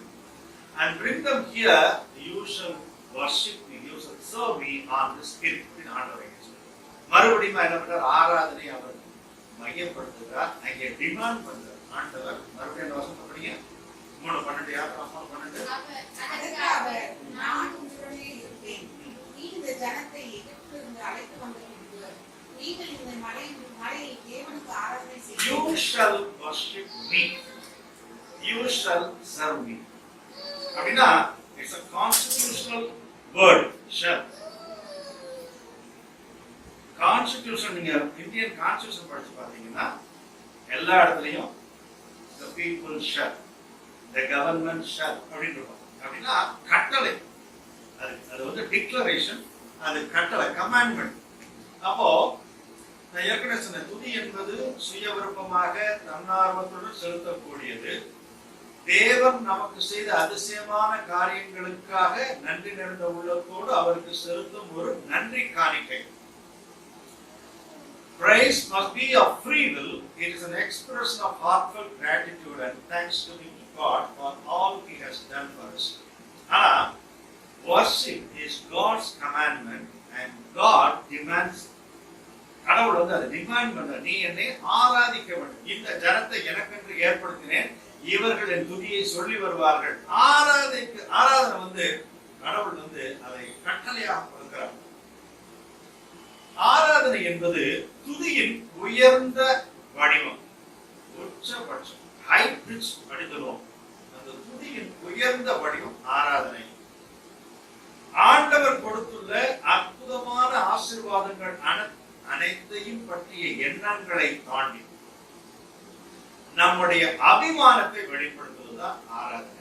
and bring them here. You shall worship me, you shall serve me on this hill. மறுபடியும் என்ன பண்றார், ஆராதனை அவர் மையப்படுத்துகிறார், அங்கே demand பண்றார். ஆண்டவர் மறுபடியும் அந்த வசனம் படிங்க. 3:12 யாத்திராகமம் 12. நான் உங்களுடைய இருப்பேன், நீ இந்த ஜனத்தை எகிப்திலிருந்து அழைத்து வந்தீர்கள், நீங்கள் இந்த மலையில் தேவனுக்கு ஆராதனை செய்யுங்கள். You shall worship me, you shall serve me. அப்படின்னா it's a constitutional word. shall. Constitution, நீங்க இந்தியன் கான்ஸ்டிடியூஷன் படிச்சு பாத்தீங்கன்னா எல்லா இடத்துலயும் the people shall, the government shall அப்படின்னு இருக்கும். அப்படின்னா கட்டளை, அது வந்து டிக்ளரேஷன், அது கட்டளை, கமாண்ட்மெண்ட். அப்போ நான் ஏற்கனவே சொன்ன துதி என்பது சுய விருப்பமாக தன்னார்வத்துடன் செலுத்தக்கூடியது. தேவன் நமக்கு செய்த அதிசயமான காரியங்களுக்காக நன்றி நிறைந்த உள்ளத்தோடு அவருக்கு செலுத்தும் ஒரு நன்றி காணிக்கை. Praise must be of free will. It is an expression of heartfelt gratitude and thanksgiving to God for all He has done for us. Worship is God's commandment and God demands. கடவுள் வந்து அதை demand பண்ற, நீ என்னை ஆராதிக்க வேண்டும். இந்த ஜனத்தை எனக்கென்று ஏற்படுத்தினேன், இவர்கள் என் துதியை சொல்லி வருவார்கள். ஆராதனை வந்து கடவுள் வந்து அதை கட்டளையாக கொடுக்கிறார். ஆராதனை என்பது துதியின் உயர்ந்த வடிவம், உச்சபட்சம், ஹை பிட்ச் வடிவம். அந்த துதியின் உயர்ந்த வடிவம் ஆராதனை. ஆண்டவர் கொடுத்துள்ள அற்புதமான ஆசீர்வாதங்கள் அனைத்தையும் பற்றிய எண்ணங்களை தாண்டி நம்முடைய அபிமானத்தை வெளிப்படுத்துவதுதான் ஆராதனை.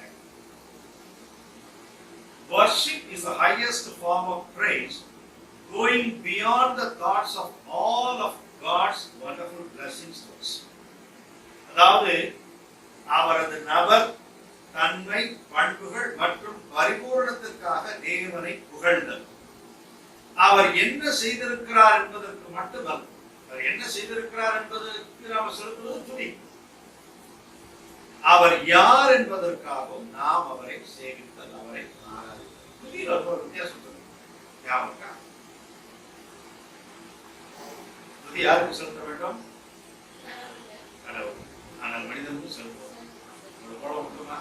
Worship is the highest form of praise, going beyond the thoughts of all of God's wonderful blessings to us. அதாவது அவரது நபர், தன்மை, பண்புகள் மற்றும் பரிபூரணத்திற்காக தேவனை புகழ்ந்தல். அவர் என்ன செய்திருக்கிறார் என்பதற்கு மட்டுமல்ல, அவர் என்ன செய்திருக்கிறார் என்பதற்கு நாம் செலுத்துவது துதி. அவர் யார் என்பதற்காகவும் நாம் அவரை சேவித்தல், அவரை ஆராதித்தல். துதியில் ஒரு வித்தியாசம் யாருக்கா? துதி யாருக்கு செலுத்த வேண்டும்? கடவுள். ஆனால் மனிதனுக்கும் செலுத்துவோம். உங்களை போல விட்டுமா?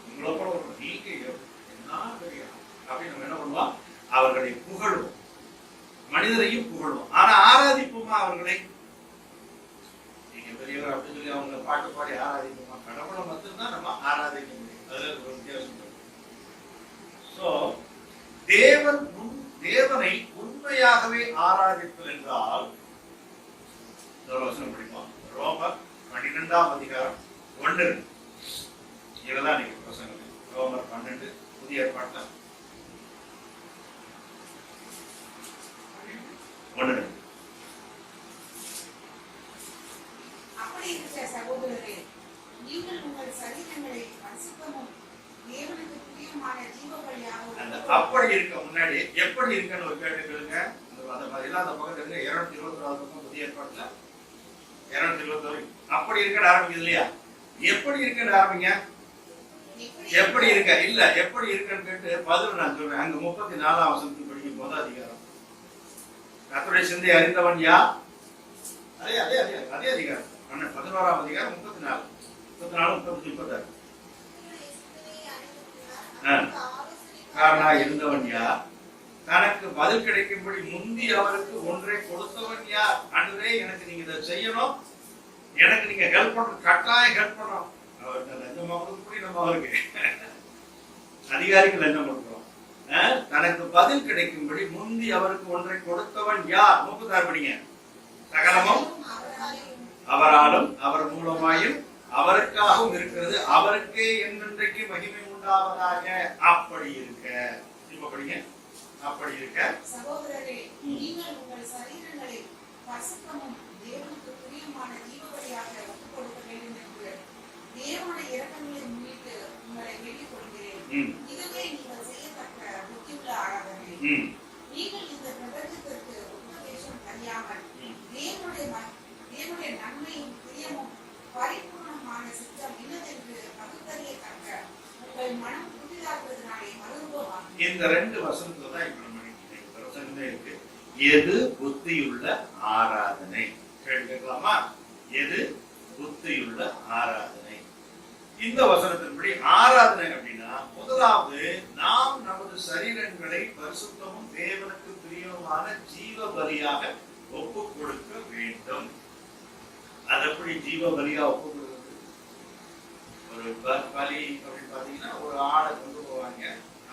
உங்களை போல விட்டு நீங்க என்ன பெரிய அப்படின்னு நம்ம என்ன பண்ணுவோம்? அவர்களை புகழ்வோம், மனிதரையும் புகழ்வோம். ஆனா ஆராதிப்போமா அவர்களை? நீங்க பெரியவர் அப்படின்னு சொல்லி அவங்க பாட்டு பாடி ஆராதிப்போமா? கடவுளை மட்டும்தான் நம்ம ஆராதிக்க முடியும். அதுல ஒரு வித்தியாசம். சோ தேவனை உண்மையாகவே ஆராதிப்பது என்றால் வசனம் படிப்போம். ரோமர் 12ஆம் அதிகாரம் 1. இதுதான் நீங்க பிரசங்கம். ரோமர் 12 புதிய ஏற்பாட்டுல 1. அப்படி இருக்கிற சகோதரரே, நீங்கள் உங்கள் சரீரங்களை பரிசுத்தமும் தேவனுக்கு பிரியமான ஜீவ பலியாக அப்படி இருக்க முன்னாடி எப்படி இருக்குன்னு ஒரு கேள்வி கேளுங்க. அந்த மாதிரி எல்லாம் அந்த பக்கத்துல இருக்க 224 பக்கம் புதிய ஏற்பாட்டுல 221 அப்படி இருக்க ஆரம்பிக்குது இல்லையா? எப்படி இருக்குன்னு ஆரம்பிங்க. எப்படி இருக்க இல்ல எப்படி இருக்குன்னு கேட்டு பதில் நான் சொல்றேன். அங்க 34ஆம் வசனத்தில் படிக்கும் போது அதிகாரம் கர்த்தருடைய சிந்தை அறிந்தவன் யார்? அதே அதே அதே அதே அதிகாரம் 11ஆம் அதிகாரம் 34 36 காரணா இருந்தவன் யார்? தனக்கு பதில் கிடைக்கும்படி முந்தி அவருக்கு ஒன்றை கொடுத்தவன் யார்? ஆண்டவரே, எனக்கு நீங்க இதை செய்யணும், எனக்கு நீங்க ஹெல்ப் பண்ண, கட்டாயம் ஹெல்ப் பண்ணணும். அவருக்கு லஞ்சமா கொடுக்கக்கூடிய நம்ம அவருக்கு அதிகாரிகள் லஞ்சம் கொடுக்கிறோம். தனக்கு பதில் கிடைக்கும்படி முந்தி அவருக்கு ஒன்றை கொடுத்தவன் யார்? 36 படிங்க. சகலமும் அவராலும் அவர் மூலமாயும் அவருக்காகவும் இருக்கிறது, அவருக்கே என்றென்றைக்கு மகிமை உண்டாவதாக. அப்படி இருக்க இப்ப படிங்க. அப்படி இருக்க சகோதரரே, நீங்கள் உங்கள் சரீரங்களை பரிசுத்தமும் தேவனுக்கு பிரியமான ஜீவ பலியாக ஒப்புக் கொடுக்க வேண்டும் என்று தேவனுடைய இரக்கங்களை முன்னிட்டு உங்களை வேண்டிக் கொள்கிறேன். இதுவே நீங்கள் செய்யத்தக்க புத்தியுள்ள ஆராதனை. நீங்கள் இந்த பிரபஞ்சத்திற்கு உபதேசம் அறியாமல் தேவனுடைய நன்மையும் பிரியமும் பரிபூர்ணமான சித்தம் இன்னதென்று பகுத்தறியத்தக்க உங்கள் மனம் புதிதாக்குவதனாலே மறுரூபமாகும். இந்த 2 வசனத்துல தான் இப்ப நம்ம பிரச்சனை இருக்கு. எது புத்தியுள்ள ஆராதனை? கேட்கலாமா? எது புத்தியுள்ள ஆராதனை? இந்த வசனத்தின்படி ஆராதனை அப்படின்னா, முதலாவது நாம் நமது சரீரங்களை பரிசுத்தமும் தேவனுக்கு பிரியமான ஜீவ பலியாக ஒப்பு கொடுக்க வேண்டும். அது எப்படி ஜீவ பலியா ஒப்பு கொடுக்கிறது? ஒரு பலி அப்படின்னு பாத்தீங்கன்னா, ஒரு ஆடை கொண்டு போவாங்க,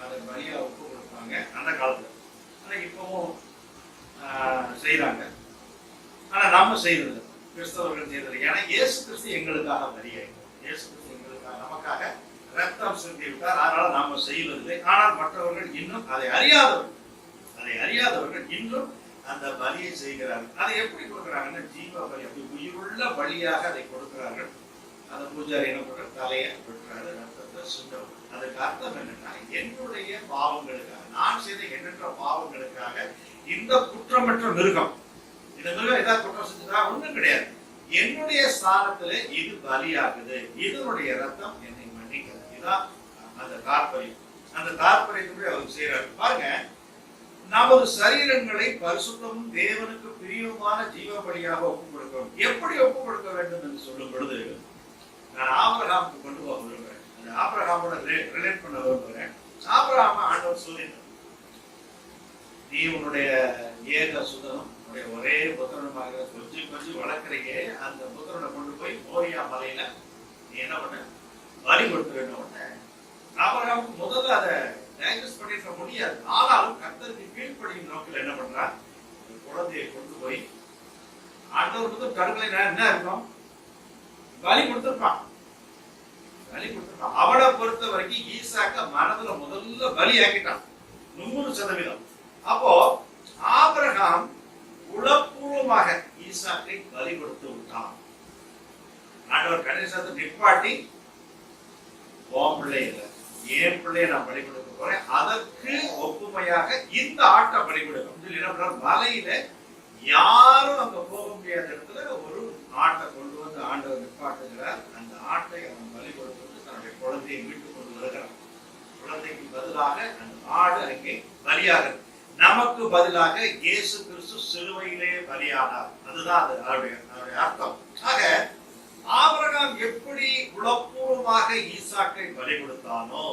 அதை பலியா ஒப்பு கொடுப்பாங்க அந்த காலத்துல. ஆனா இப்பவும் செய்யறாங்க. ஆனா நம்ம செய்யறது கிறிஸ்தவர்கள் செய்யறது. ஏன்னா இயேசு கிறிஸ்து எங்களுக்காக பலியாயிட்டார். இயேசு கிறிஸ்து எங்களுக்காக நமக்காக ரத்தம் சிந்தி விட்டார். அதனால நாம செய்வதில்லை. ஆனால் மற்றவர்கள் இன்னும் அதை அறியாதவர்கள் இன்னும் அந்த பலியை செய்கிறார்கள். அதை எப்படி கொடுக்கிறாங்கன்னா, ஜீவ பலி, அப்படி உயிருள்ள பலியாக அதை கொடுக்கிறார்கள். அந்த பூஜாரி என்ன பண்ற, தலையை வெட்டுறாரு, ரத்தத்தை சுண்டவும். அதுக்கு அர்த்தம் என்னன்னா, என்னுடைய பாவங்களுக்காக, நான் செய்த எண்ணற்ற பாவங்களுக்காக இந்த குற்றமற்ற மிருகம், இந்த மிருகம் ஏதாவது குற்றம் செஞ்சதா? ஒண்ணும் கிடையாது. என்னுடைய ஸ்தானத்துல இது பலியாகுது, இதனுடைய ரத்தம் என்னை மன்னிக்கிறது. இதுதான் அந்த தாற்பயம். அந்த தாற்பயத்துக்கு அவர் செய்யறாரு. பாருங்க, நமது சரீரங்களை பரிசுத்தமும் தேவனுக்கு பிரியமான ஜீவ பலியாக ஒப்புக் கொடுக்கிறோம். எப்படி ஒப்புக் கொடுக்க வேண்டும் என்று சொல்லும் பொழுது, நான் ஆபிரகாமுக்கு கொண்டு போக விரும்புகிறேன். அந்த ஆபிரகாமோட ரிலேட் பண்ண விரும்புகிறேன். ஆபிரகாம் ஆண்டவர் சொல்லிட்டார், நீ உன்னுடைய ஏக சுதனம் உன்னுடைய ஒரே புத்திரனமாக கொஞ்சம் கொஞ்சம் வளர்க்குறீங்க, அந்த புத்திரனை கொண்டு போய் மோரியா மலையில நீ என்ன பண்ண பலி கொடுத்துருன்னு உடனே ஆபிரகாமுக்கு முதல்ல அதை டைஜஸ்ட் பண்ணிருக்க முடியாது. ஆனாலும் கர்த்தருக்கு கீழ்ப்படியும் நோக்கில் என்ன பண்றா, குழந்தையை கொண்டு போய் ஆண்டவர் வந்து கருங்களை என்ன இருக்கும் பலி கொடுத்திருப்பான், பலி கொடுத்திருப்பான். அவனை பொறுத்த வரைக்கும் ஈசாக்க மனதுல முதல்ல பலி ஆக்கிட்டான் 100%. அப்போ ஆபிரகாம் உளப்பூர்வமாக ஈசாக்கை பலி கொடுத்து விட்டான். ஆண்டவர் கடைசி நிப்பாட்டி, உன் பிள்ளை இல்லை என் பிள்ளைய நான் பலி கொடுக்க போறேன், அதற்கு ஒப்புமையாக இந்த ஆட்டை பலி கொடுக்கும் சொல்லி என்ன பண்றாரு, மலையில யாரும் அங்க போக முடியாத இடத்துல ஒரு ஆட்டை கொண்டு வந்து ஆண்டவர் நிப்பாட்டுகிறார். அந்த ஆட்டை அவன் பலி கொடுத்து தன்னுடைய குழந்தையை மீட்டு கொண்டு வருகிறார். குழந்தைக்கு பதிலாக அந்த ஆடு அங்கே பலியாகிறது. நமக்கு பதிலாக இயேசு கிறிஸ்து சிலுவையிலே பலியானார். அதுதான் அதனுடைய அர்த்தம். ஆக ஆபிரகாம் எப்படி உளப்பூர்வமாக ஈசாக்கை பலி கொடுத்தானோ,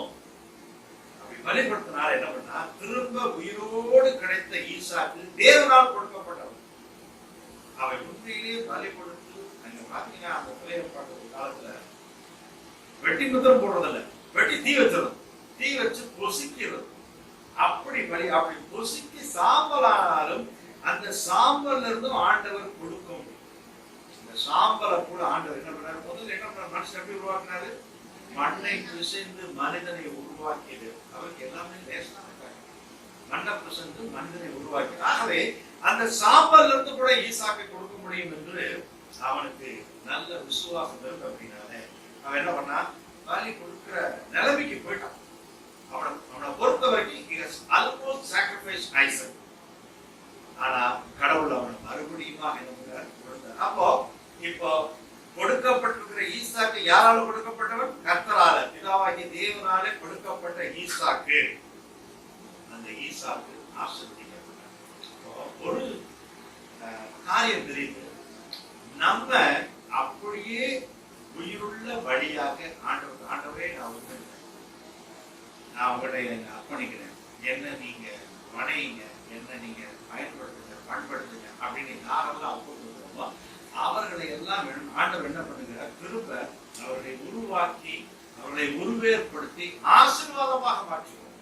அப்படி பலி கொடுத்தனால என்ன பண்ணா, திரும்ப உயிரோடு கிடைத்த ஈசாக்கு தேவனால் கொடுக்கப்பட்டவன். அவன் உண்மையிலேயே பலி கொடுத்து, அங்க பாத்தீங்கன்னா அந்த பிள்ளைய பார்க்கிற காலத்துல வெட்டி முத்திரம் போடுறதில்ல, வெட்டி தீ வச்சிருது, தீ வச்சு பொசிக்கிறது. அப்படி பலி, அப்படி பொசிக்கி சாம்பலானாலும் அந்த சாம்பல்ல இருந்தும் ஆண்டவர் கொடுக்க முடியும். இந்த சாம்பலை கூட ஆண்டவர் என்ன பண்ணாரு, முதல்ல என்ன பண்ணாரு, மனுஷன் எப்படி உருவாக்குனாரு, மண்ணை பிசைந்து மனிதனை உருவாக்கியது. அவருக்கு எல்லாமே லேசான காரியம், மண்ணை பிசைந்து மனிதனை உருவாக்கியது. ஆகவே அந்த சாம்பல்ல இருந்து கூட ஈசாக்கை கொடுக்க முடியும் என்று அவனுக்கு நல்ல விசுவாசம் இருக்கு. அப்படின்னாலே அவன் என்ன பண்ணா, பலி கொடுக்கிற நிலைமைக்கு போயிட்டான். அவனை பொறுத்த வரைக்கும் ஆல்மோஸ்ட் சாக்ரிஃபைஸ் ஐசக். ஆனா கடவுள் அவனை மறுபடியும் கொடுத்தார். அப்போ இப்போ கொடுக்கப்பட்டிருக்கிற ஈசாக்கு யாரால கொடுக்கப்பட்டவன், கர்த்தரால, பிதாவாகிய தேவனாலே கொடுக்கப்பட்ட ஈசாக்கு. அந்த ஈசாக்கு ஆசீர்வதிக்கப்பட்டார். ஒரு காரியம் தெரியுது, நம்ம அப்படியே உயிருள்ள வழியாக ஆண்டவரே நான் உங்களை அர்ப்பணிக்கிறேன், என்ன நீங்க வணையுங்க, என்ன நீங்க பயன்படுத்துங்க அப்படின்னு யாரெல்லாம் ஒப்புக்கொள்கிறோமோ அவர்களை எல்லாம் ஆண்டவர் என்ன பண்ணுகிறார், திரும்ப அவர்களை உருவாக்கி அவர்களை உருவேற்படுத்தி ஆசீர்வாதமாக மாற்றுவோம்.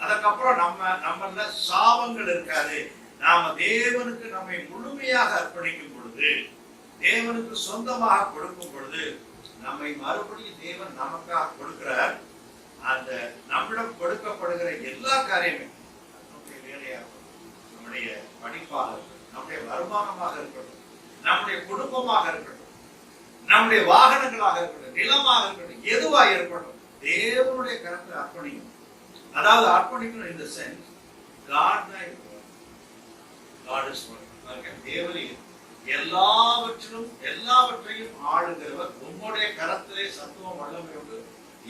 அதுக்கப்புறம் நம்மள சாபங்கள் இருக்காது. நாம தேவனுக்கு நம்மை முழுமையாக அர்ப்பணிக்கும் பொழுது, தேவனுக்கு சொந்தமாக கொடுக்கும் பொழுது, நம்மை மறுபடியும் தேவன் நமக்காக கொடுக்கிறார். அந்த நம்மிடம் கொடுக்கப்படுகிற எல்லா காரியமே, நம்முடைய வேலையாக இருக்கட்டும், நம்முடைய படிப்பாக இருக்கட்டும், நம்முடைய வருமானமாக இருக்கட்டும், நம்முடைய குடும்பமாக இருக்கட்டும், நம்முடைய வாகனங்களாக இருக்கட்டும், நிலமாக இருக்கட்டும், எதுவாக இருக்கட்டும், தேவனுடைய கருத்தை அர்ப்பணிக்கும். அதாவது அர்ப்பணிக்கணும் இந்த சென்ஸ், தேவனையும் எல்லாவற்றையும் ஆளுகிறவர், உங்களுடைய கரத்திலே சத்துவம் வல்லமை உண்டு,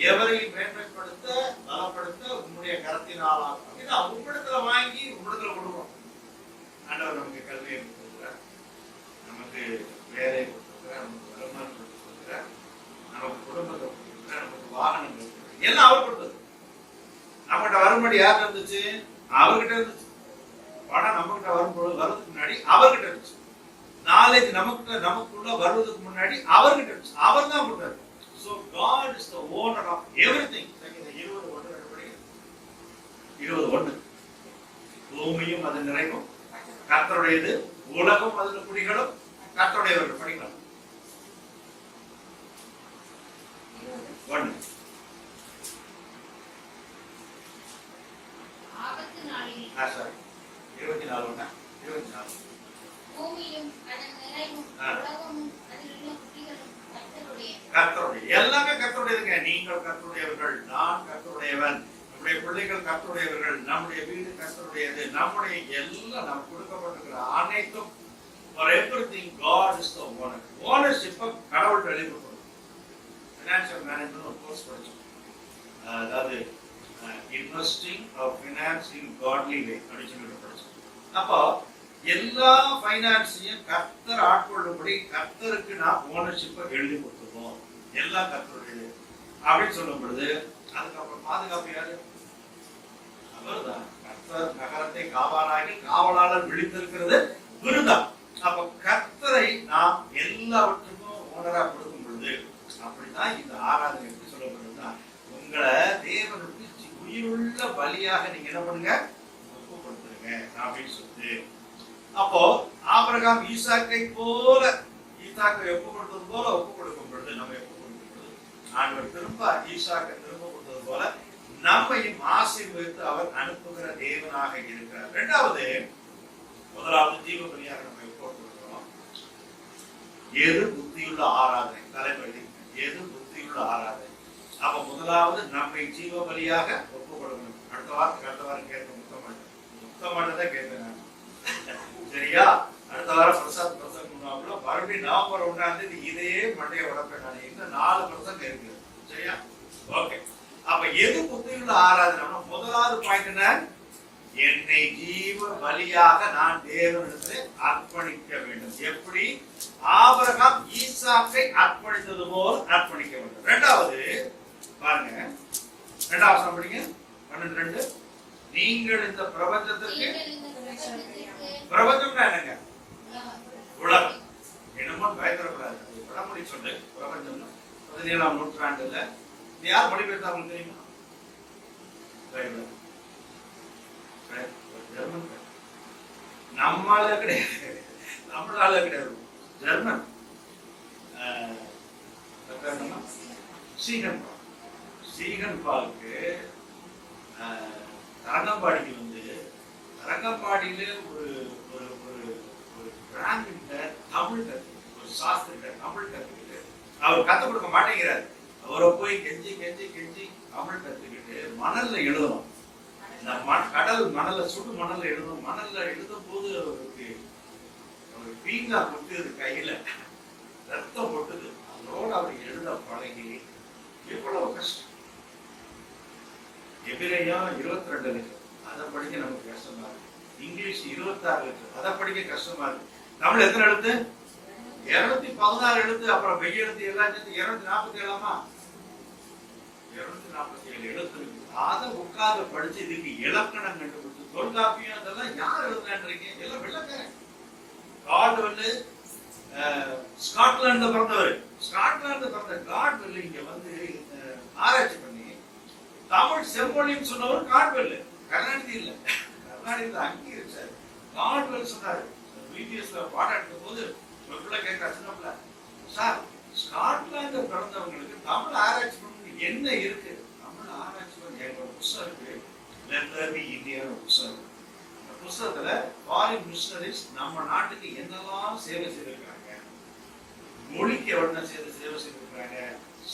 எவரையும் மேன்மைப்படுத்த பலப்படுத்த உங்களுடைய கரத்தினால் அப்படின்னு உங்களிடத்துல வாங்கி உங்களிடத்துல கொடுக்கணும். ஆண்டவர் நமக்கு கல்வியை கொடுத்திருக்கிறார், நமக்கு வேலை கொடுத்திருக்கிறார், நமக்கு வருமானம் கொடுத்திருக்கிறார், நமக்கு குடும்பத்தை கொடுத்திருக்கிறார், நமக்கு வாகனம் கொடுத்திருக்கிறார், எல்லாம் அவர் கொடுத்தது. நம்மகிட்ட வரும்படி யார் இருந்துச்சு, அவர்கிட்ட இருந்துச்சு. பணம் நம்மகிட்ட வர்றதுக்கு முன்னாடி அவர்கிட்ட இருந்துச்சு. நாலேஜ் நமக்குள்ள வருவதற்கு முன்னாடி அவர்கிட்ட இருந்துச்சு. அவர் தான் கொடுத்தாரு. So God is the owner of everything. 20:1 பூமியும் அதன் நிறைவும் கர்த்தருடையது, உலகம் அதில் குடிகளும் கர்த்தருடையவர்கள். படிக்கலாம் 1. ஆபத்து நாளில் 24 பூமியும் அதன் நிறைவும் உலகமும் அதில் உள்ள குடிகளும் கர்த்தருடைய, எல்லாமே கர்த்தருடையதுங்க. நீங்கள் கர்த்தருடையவர்கள், நான் கர்த்தருடையவன், நம்முடைய பிள்ளைகள் கர்த்தருடையவர்கள், நம்முடைய வீடு கர்த்தருடையது, நம்முடைய எல்லாம் நமக்கு கொடுக்கப்பட்டிருக்கிற அனைத்தும் for everything God is the owner. Ownership கடவுள்கிட்ட எழுதிருக்கணும். ஃபினான்ஷியல் மேனேஜ்மெண்ட் கோர்ஸ் படிச்சோம். அதாவது இன்வெஸ்டிங் ஆஃப் ஃபினான்ஸ் இன் காட்லி வே அப்படின்னு சொல்லி படிச்சோம். அப்போ எல்லா பைனான்ஸையும் கர்த்தர் ஆட்கொள்ளும்படி கர்த்தருக்கு நான் ஓனர்ஷிப்பை எழுதி கொடுத்துருவோம். எல்லா கர்த்தருடையது அப்படின்னு சொல்லும் பொழுது அதுக்கப்புறம் பாதுகாப்பு யாரு, அவர்தான் கர்த்தர் நகரத்தை காவலாகி காவலாளர் விழித்திருக்கிறது விருதம். அப்ப கர்த்தரை நாம் எல்லாவற்றுக்கும் ஓனரா கொடுக்கும் பொழுது அப்படிதான் இந்த ஆராதனை எப்படி சொல்லப்படுதுன்னா, உங்களை தேவனுக்கு உயிருள்ள பலியாக நீங்க என்ன பண்ணுங்க, ஒப்பு கொடுத்துருங்க அப்படின்னு சொல்லுது. அப்போ ஆபிரகாம் ஈசாக்கை போல, ஈசாக்கை ஒப்பு கொடுத்தது போல ஒப்பு கொடுக்கும் பொழுது நம்ம ஒப்பு கொடுக்கும் பொழுது ஆண்டவர் திரும்ப ஈசாக்கை திரும்ப கொடுத்தது போல நம்மையும் ஆசீர்வதித்து அவர் அனுப்புகிற தேவனாக இருக்கிறார். இரண்டாவது, முதலாவது ஜீவ பலியாக நம்ம ஒப்பு கொடுக்கிறோம். எது புத்தியுள்ள ஆராதனை, தலைவலி எது புத்தியுள்ள ஆராதனை. அப்ப முதலாவது நம்மை ஜீவ பலியாக ஒப்பு கொடுக்கணும். அடுத்த வாரம் கேட்க முத்தமாட்டதான் கேட்கிறேன். சரியா? அடுத்த வாரம் பிரசாத் பிரசங்க மறுபடியும் நவம்பர் 1ஆம் தேதி இதே மண்டையை உடப்பேன். நான் இன்னும் 4 பிரசங்க இருக்கு. சரியா? ஓகே. அப்ப எது புத்தியுள்ள ஆராதனை? முதலாவது பாயிண்ட் என்ன? என்னை ஜீவ பலியாக நான் தேவனிடத்தில் அர்ப்பணிக்க வேண்டும். எப்படி ஆபிரகாம் ஈசாக்கை அர்ப்பணித்தது போல் அர்ப்பணிக்க வேண்டும். இரண்டாவது பாருங்க, இரண்டாவது படிங்க 12:2. நீங்கள் இந்த பிரபஞ்சத்திற்கு, பிரபஞ்சம்னா என்னங்க? உலகம். என்னமோ பயப்படக்கூடாது, வடமொழி சொல்லு. பிரபஞ்சம் 17ஆம் நூற்றாண்டுல யார் மொழிபெயர்த்தா உங்களுக்கு தெரியுமா? நம்மால கிடையாது, நம்மளால கிடையாது, ஜெர்மன். சீகன் பாலுக்கு தரங்கம்பாடிக்கு வந்து, தரங்கம்பாடியில ஒரு ஒரு ஒரு பிராண்டிட்ட தமிழ் கத்து, ஒரு சாஸ்திரிட்ட தமிழ் கத்துக்கிட்டு அவர் கத்து கொடுக்க மாட்டேங்கிறார். அவரை போய் கெஞ்சி கெஞ்சி கெஞ்சி தமிழ் கத்துக்கிட்டு மணல்ல எழுதணும். கடல் மணல்ல, சுடு மணல்ல எழுதும். மணல்ல எழுதும் போது அவருக்கு பீங்கா கொட்டுது, கையில ரத்தம் கொட்டுது. அதோட அவர் எழுத பழகி எவ்வளவு கஷ்டம். எபிரேயா 22 இருக்கு, அதை படிக்க நமக்கு கஷ்டமா இருக்கு. இங்கிலீஷ் 26 இருக்கு, அதை படிக்க கஷ்டமா இருக்கு. தமிழ் எத்தனை எழுத்து? 216 எழுத்து. அப்புறம் வெய்ய எழுத்து எல்லாம் சேர்த்து 247ஆமா? 247 எழுத்து இருக்கு. அதை உட்கார்ந்து படிச்சு இதுக்கு இலக்கணம் கண்டுபிடிச்சு தொல்காப்பியம் அதெல்லாம் யார் எழுதுனான்றீங்க? எல்லாம் வெள்ளக்காரன். காட்வெல் ஸ்காட்லாந்துல பிறந்தவர். ஸ்காட்லாந்துல பிறந்த காட்வெல் இங்க வந்து ஆராய்ச்சி பண்ணி தமிழ் செம்மொழின்னு சொன்னவர் காட்வெல். கர்நாடகி இல்ல, கர்நாடகத்தில் அங்கே இருக்காரு. காட்வெல் சொன்னாரு, பிபிஎஸ்ல பாடம் எடுக்கும் போது ஒரு பிள்ளை கேட்கா, சின்ன பிள்ளை, சார் ஸ்காட்லாந்து பிறந்தவங்களுக்கு தமிழ் ஆராய்ச்சி பண்ணி என்ன இருக்கு? தமிழ் ஆராய்ச்சி பண்ணி எங்களோட புத்தகம் இருக்கு, லெட்டர்வி இந்தியான புத்தகம். அந்த புத்தகத்துல ஃபாரின் மிஷனரிஸ் நம்ம நாட்டுக்கு என்னெல்லாம் சேவை செய்திருக்காங்க, மொழிக்கு எவ்வளவு சேவை செய்திருக்காங்க,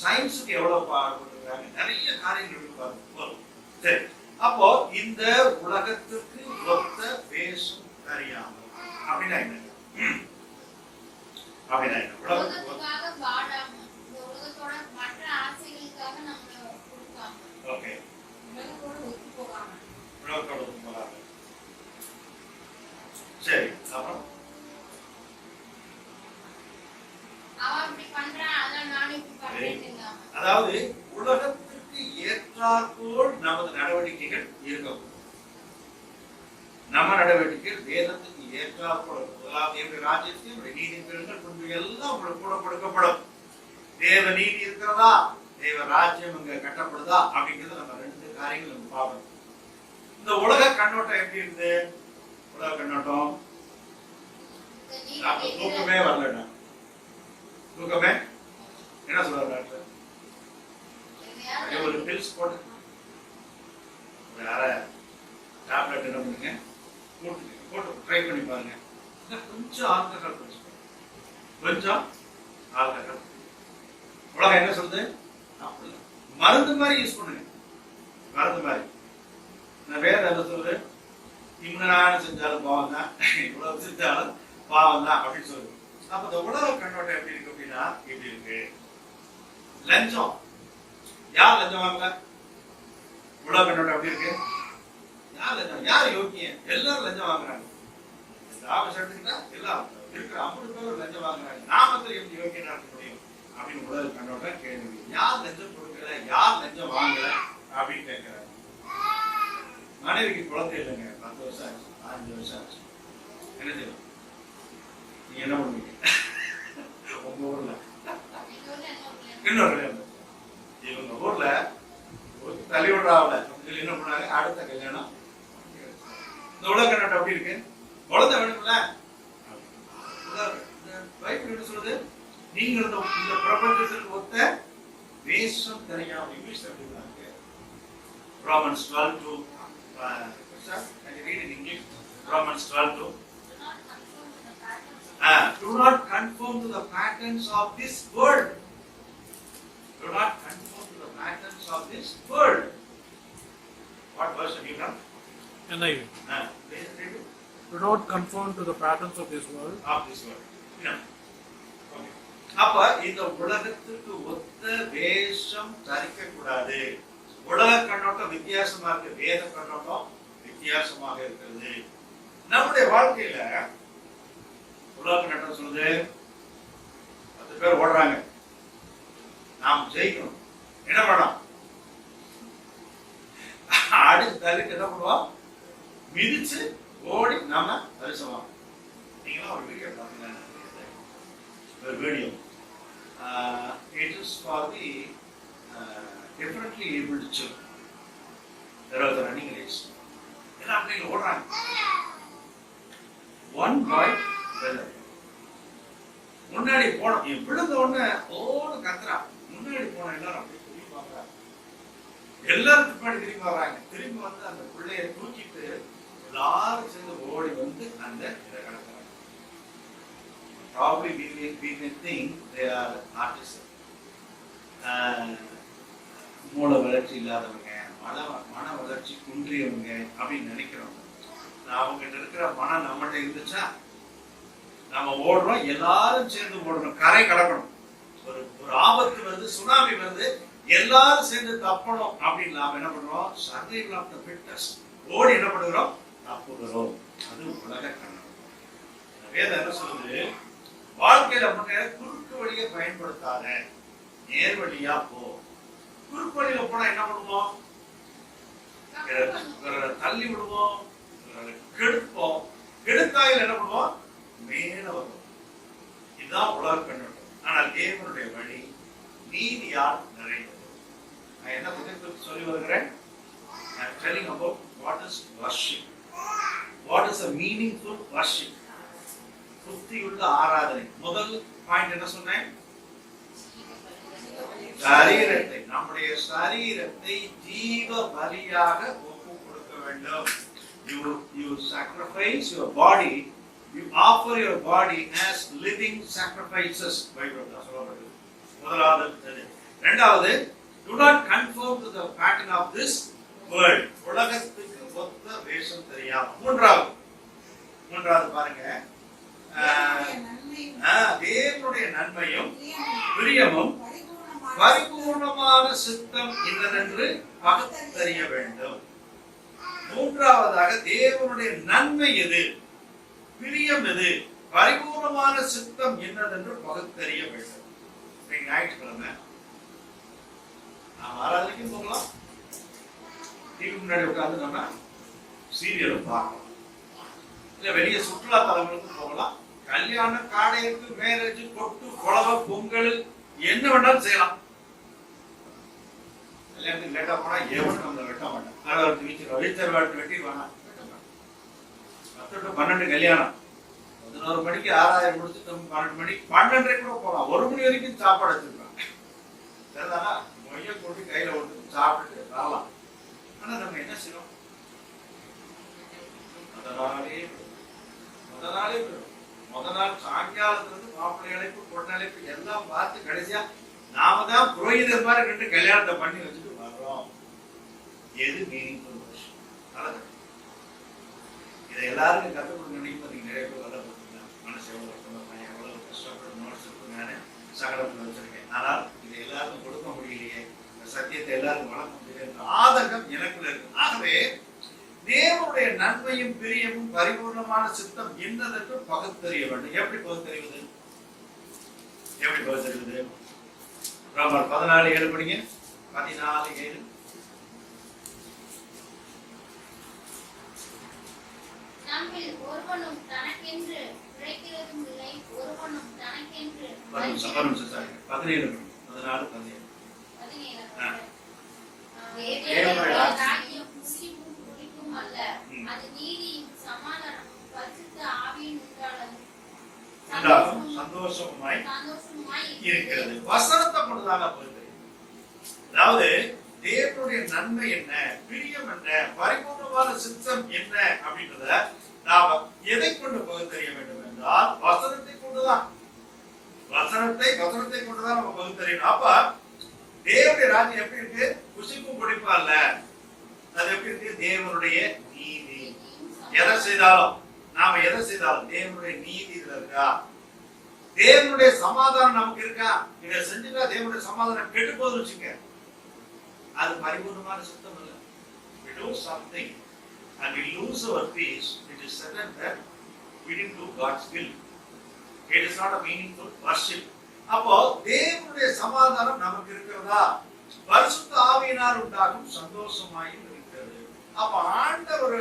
சயின்ஸுக்கு எவ்வளவு பாடுபட்டிருக்காங்க, நிறைய காரியங்கள் வரும். சரி, அப்போ இந்த உலகத்துக்கு ஒத்த பேசும் அறியாமல் அப்படின்னா என்ன? அப்படின்னா என்ன? உலகத்துக்காக வாழாம, இந்த உலகத்தோட மற்ற ஆசைகளுக்காக நம்ம கொடுக்காம, ஓகே, உலகத்தோட ஒத்து போகாம, உலகத்தோட ஒத்து போகாம. சரி, அப்புறம் அவன் அப்படி பண்றான், அதான் நானும் இப்படி பண்றேன்னு. அதாவது உலகத்திற்கு ஏற்றாற்போல் நமது நடவடிக்கைகள் இருக்கக்கூடும். நம்ம நடவடிக்கைகள் வேதத்துக்கு ஏற்றாற்போல், தேவ ராஜ்யத்தையும் நீதி பின்பு எல்லாம் உங்களுக்கு கூட கொடுக்கப்படும். தேவ நீதி இருக்கிறதா, தேவ ராஜ்யம் இங்க கட்டப்படுதா அப்படிங்கிறது நம்ம 2 காரியங்கள் நம்ம பார்க்கணும். இந்த உலக கண்ணோட்டம் எப்படி இருக்குது? உலக கண்ணோட்டம் தூக்கமே வரல. தூக்கமே என்ன சொல்றாரு டாக்டர்? ஒரு பில்ஸ் போட்டு ஒரு அரை டேப்லெட் என்ன பண்ணுங்க, போட்டு ட்ரை பண்ணி பாருங்க. கொஞ்சம் ஆல்கஹால் குடிச்சுக்கோங்க, கொஞ்சம் ஆல்கஹால். உலகம் என்ன சொல்லுது? மருந்து மாதிரி யூஸ் பண்ணுங்க, மருந்து மாதிரி. நான் வேற என்ன சொல்றது? இம்முனான செஞ்சாலும் பாவம் தான், இவ்வளவு செஞ்சாலும் பாவம் தான் அப்படின்னு சொல்லுது. அப்ப இந்த உலக கண்ணோட்டம் எப்படி இருக்கு அப்படின்னா, எப்படி இருக்கு? லஞ்சம், யார் லஞ்சம் வாங்கல? உலக கண்ணோட்டம் எப்படி இருக்கு? யார் லஞ்சம், யார் யோக்கியம்? எல்லாரும் லஞ்சம் வாங்குறாங்க. ஆபீஸ் எடுத்துக்கிட்டா எல்லாம் இருக்கிற 50 பேர் லஞ்சம் வாங்குறாங்க. நாமத்தில் எப்படி யோக்கியனா இருக்க முடியும் அப்படின்னு உலக கண்ணோட்டம் கேள்வி. யார் லஞ்சம் கொடுக்கல, யார் லஞ்சம் வாங்கல அப்படின்னு கேட்கிறாங்க. மனைவிக்கு குழந்தை இல்லைங்க, 10 வருஷம் ஆச்சு, 5 வருஷம் ஆச்சு. என்ன செய்யணும்? நீங்க என்ன பண்ணுவீங்க? உங்க ஊர்ல இன்னொரு கல்யாணம், இவங்க ஊர்ல தள்ளி விடுறாவில் என்ன பண்ணாங்க, அடுத்த கல்யாணம். இந்த உலக கண்ணாட்டம் அப்படி இருக்கு, குழந்தை வேணும்ல. பைபிள் என்ன சொல்றது? நீங்க இந்த பிரபஞ்சத்திற்கு ஒத்த வேஷம் தெரியாம, இங்கிலீஷ் அப்படின்னாங்க. Romans 12 sir, can you read in English? Romans 12 do not conform to the patterns of this world. Do not conform to the patterns of this world. What verse have you done? NIV. Please read it. Do not conform to the patterns of this world. Of this world. Yeah. Okay. அப்ப இந்த உலகத்துக்கு ஒத்த வேஷம் தரிக்க கூடாது. உலக கண்ணோட்டம் வித்தியாசமா இருக்கு, வேத கண்ணோட்டம் வித்தியாசமாக இருக்கிறது. நம்முடைய வாழ்க்கையில உலக கண்ணோட்டம் சொல்லுது 10 பேர் ஓடுறாங்க, நாம் ஜெயிக்கணும், என்ன பண்ணலாம்? அடிச்சு தள்ளிட்டு என்ன பண்ணுவோம்? மிதிச்சு ஓடி நாம பரிசமாகும். நீங்களா ஒரு வீடியோ பார்த்தீங்கன்னா ஒரு video, it is for the differently abled children. There are the running race. எல்லாம் அப்படிங்க ஓடுறாங்க. One boy fell. முன்னாடி போன விழுந்த உடனே ஓடு கத்துறா. முன்னாடி போன எல்லாரும் அப்படியே திரும்பி பார்க்கறாங்க. எல்லாரும் பின்னாடி திரும்பி வர்றாங்க. திரும்பி வந்து அந்த பிள்ளைய தூக்கிட்டு எல்லாரும் சேர்ந்து ஓடி வந்து அந்த இதை கடத்துறாங்க. Probably we may think they are artists. மூல வளர்ச்சி இல்லாதவங்க, மன வளர்ச்சி குன்றியவங்க அப்படின்னு நினைக்கிறோம். அவங்ககிட்ட இருக்கிற மனம் நம்மகிட்ட இருந்துச்சா, நம்ம ஓடுறோம், எல்லாரும் சேர்ந்து ஓடணும், கரை கடக்கணும். ஒரு ஆபத்து வருது, சுனாமி வருது, எல்லாரும் சேர்ந்து தப்பணும் அப்படின்னு நாம என்ன பண்றோம்? சர்வைவல் ஆஃப் தி ஃபிட்டஸ்ட், ஓடி என்ன பண்ணுகிறோம்? தப்புகிறோம். அது உலக கண்ணோட்டம். வேதம் என்ன சொல்லுது? வாழ்க்கையில முன்னேற குறுக்கு வழியை பயன்படுத்தாத, நேர் வழியா போ. குறுக்கு வழியில போனா என்ன பண்ணுவோம்? தள்ளி விடுவோம், கெடுப்போம். கெடுத்தாயில் என்ன பண்ணுவோம்? மேல வருவோம். இதுதான் உலக கண்ணோட்டம். ஆனால் தேவனுடைய வழி நீதியால் நிறைந்தது. நான் என்ன பத்தி சொல்லி வருகிறேன்? I am telling about what is worship. What is a meaningful worship? புத்தியுள்ள ஆராதனை. முதல் பாயிண்ட் என்ன சொன்னேன்? சரீரத்தை, நம்முடைய சரீரத்தை ஜீவ பலியாக ஒப்பு கொடுக்க வேண்டும். You sacrifice your body, you offer your body as living sacrifices. Bible சொல்லப்படுது. முதலாவது. இரண்டாவது, do not conform to the pattern of this world. உலகத்துக்கு ஒத்த வேஷம் தெரியாம. மூன்றாவது பாருங்க, தேவனுடைய நன்மையும் பிரியமும் பரிபூர்ணமான சித்தம் இன்னதென்று பகுத்தறிய வேண்டும். மூன்றாவதாக தேவனுடைய நன்மை எது, பிரியம் எது, பரிபூர்ணமான சித்தம் என்னதென்று பகுத்தறிய வேண்டும். ஞாயிற்றுக்கிழமை நாம் ஆராதனைக்கும் போகலாம், டிவி முன்னாடி உட்கார்ந்து நம்ம சீரியலை பார்க்கலாம், இல்ல வெளியே சுற்றுலா தலங்களுக்கு போகலாம், கல்யாண காடைக்கு, மேரேஜ், கொட்டு, குழவை, பொங்கல், என்ன வேண்டாலும் செய்யலாம். கல்யாணத்துக்கு லேட்டா போனா எவனும் நம்மளை வெட்ட மாட்டான். அறுபது வீச்சர் வாட்டு வெட்டி வேணாம். 10 to 12 கல்யாணம், 11 மணிக்கு 6000 முடிச்சுட்டு 12 மணிக்கு 12:30 கூட போகலாம். 1 மணி வரைக்கும் சாப்பாடு வச்சிருக்காங்க. சரிதானா? மொய்ய கொண்டு கையில ஒன்று சாப்பிட்டுட்டு வரலாம். ஆனா நம்ம என்ன செய்யணும்? முத நாள் சாயங்காலத்துல இருந்து மாப்பிள்ளை அழைப்பு, பொண்ணு அழைப்பு எல்லாம் பார்த்து கடைசியா நாம தான் புரோகிதர் மாதிரி 2 கல்யாணத்தை பண்ணி வச்சுட்டு வர்றோம். எது மீனிங்ஃபுல் விஷயம்? இதை எல்லாருக்கும் கற்றுக் கொடுக்க நினைப்பீங்க. நிறைய பேர் வர பார்த்தீங்கன்னா மனசு எவ்வளவு கஷ்டமா, எவ்வளவு கஷ்டப்பட்டு நோட்ஸ் நான் சங்கடத்தில் வச்சிருக்கேன். ஆனால் இதை எல்லாருக்கும் கொடுக்க முடியலையே, இந்த சத்தியத்தை எல்லாருக்கும் வளர்க்க முடியல, ஆதங்கம் எனக்குள்ள இருக்கு. ஆகவே தேவனுடைய நன்மையும் பிரியமும் பரிபூர்ணமான சித்தம் என்னதென்று பகுத்தறிய வேண்டும். எப்படி பகுத்தறிவது? ரோமர் 14:7 படிங்க. 14:7. நம்மில் ஒருவனும் தனக்கென்று உழைக்கிறதும் இல்லை, ஒருவனும் தனக்கென்று ஒரு நிமிஷம், 17 14 17. 17. தேவனுடைய ராஜ்யம் புசிப்பும் குடிப்பும் அல்ல, அது நீதியும் சமாதானமும் பரிசுத்த ஆவியின் உண்டானதும் சந்தோஷமாய் சந்தோஷமாய் இருக்கிறது. வசனத்தை கொண்டுதாங்க போகுது. அதாவது தேவனுடைய நன்மை என்ன, பிரியம் என்ன, பரிபூர்ணமான சித்தம் என்ன அப்படின்றத நாம எதை கொண்டு பகுத்தறிய வேண்டும் என்றால் வசனத்தை கொண்டுதான். வசனத்தை கொண்டுதான் நம்ம பகுத்தறியணும். அப்ப தேவனுடைய ராஜ்யம் எப்படி இருக்கு? புசிப்பும் குடிப்பா இல்ல, அது எப்படி இருக்கு? தேவனுடைய நீதி. எதை செய்தாலும் நாம எதை செய்தாலும் தேவனுடைய நீதி இதுல இருக்கா? தேவனுடைய சமாதானம் நமக்கு இருக்கா? இதை செஞ்சுட்டா தேவனுடைய சமாதானம் கெட்டு போகுதுன்னு வச்சுக்க, அது பரிபூர்ணமான சித்தம் இல்லை. We do something and we lose our peace. It is certain that we didn't do God's will. It is not a meaningful worship. அப்போ தேவனுடைய சமாதானம் நமக்கு இருக்கிறதா? பரிசுத்த ஆவியினால் உண்டாகும் சந்தோஷமாய் இருக்கிறது. அப்ப ஆண்டவர்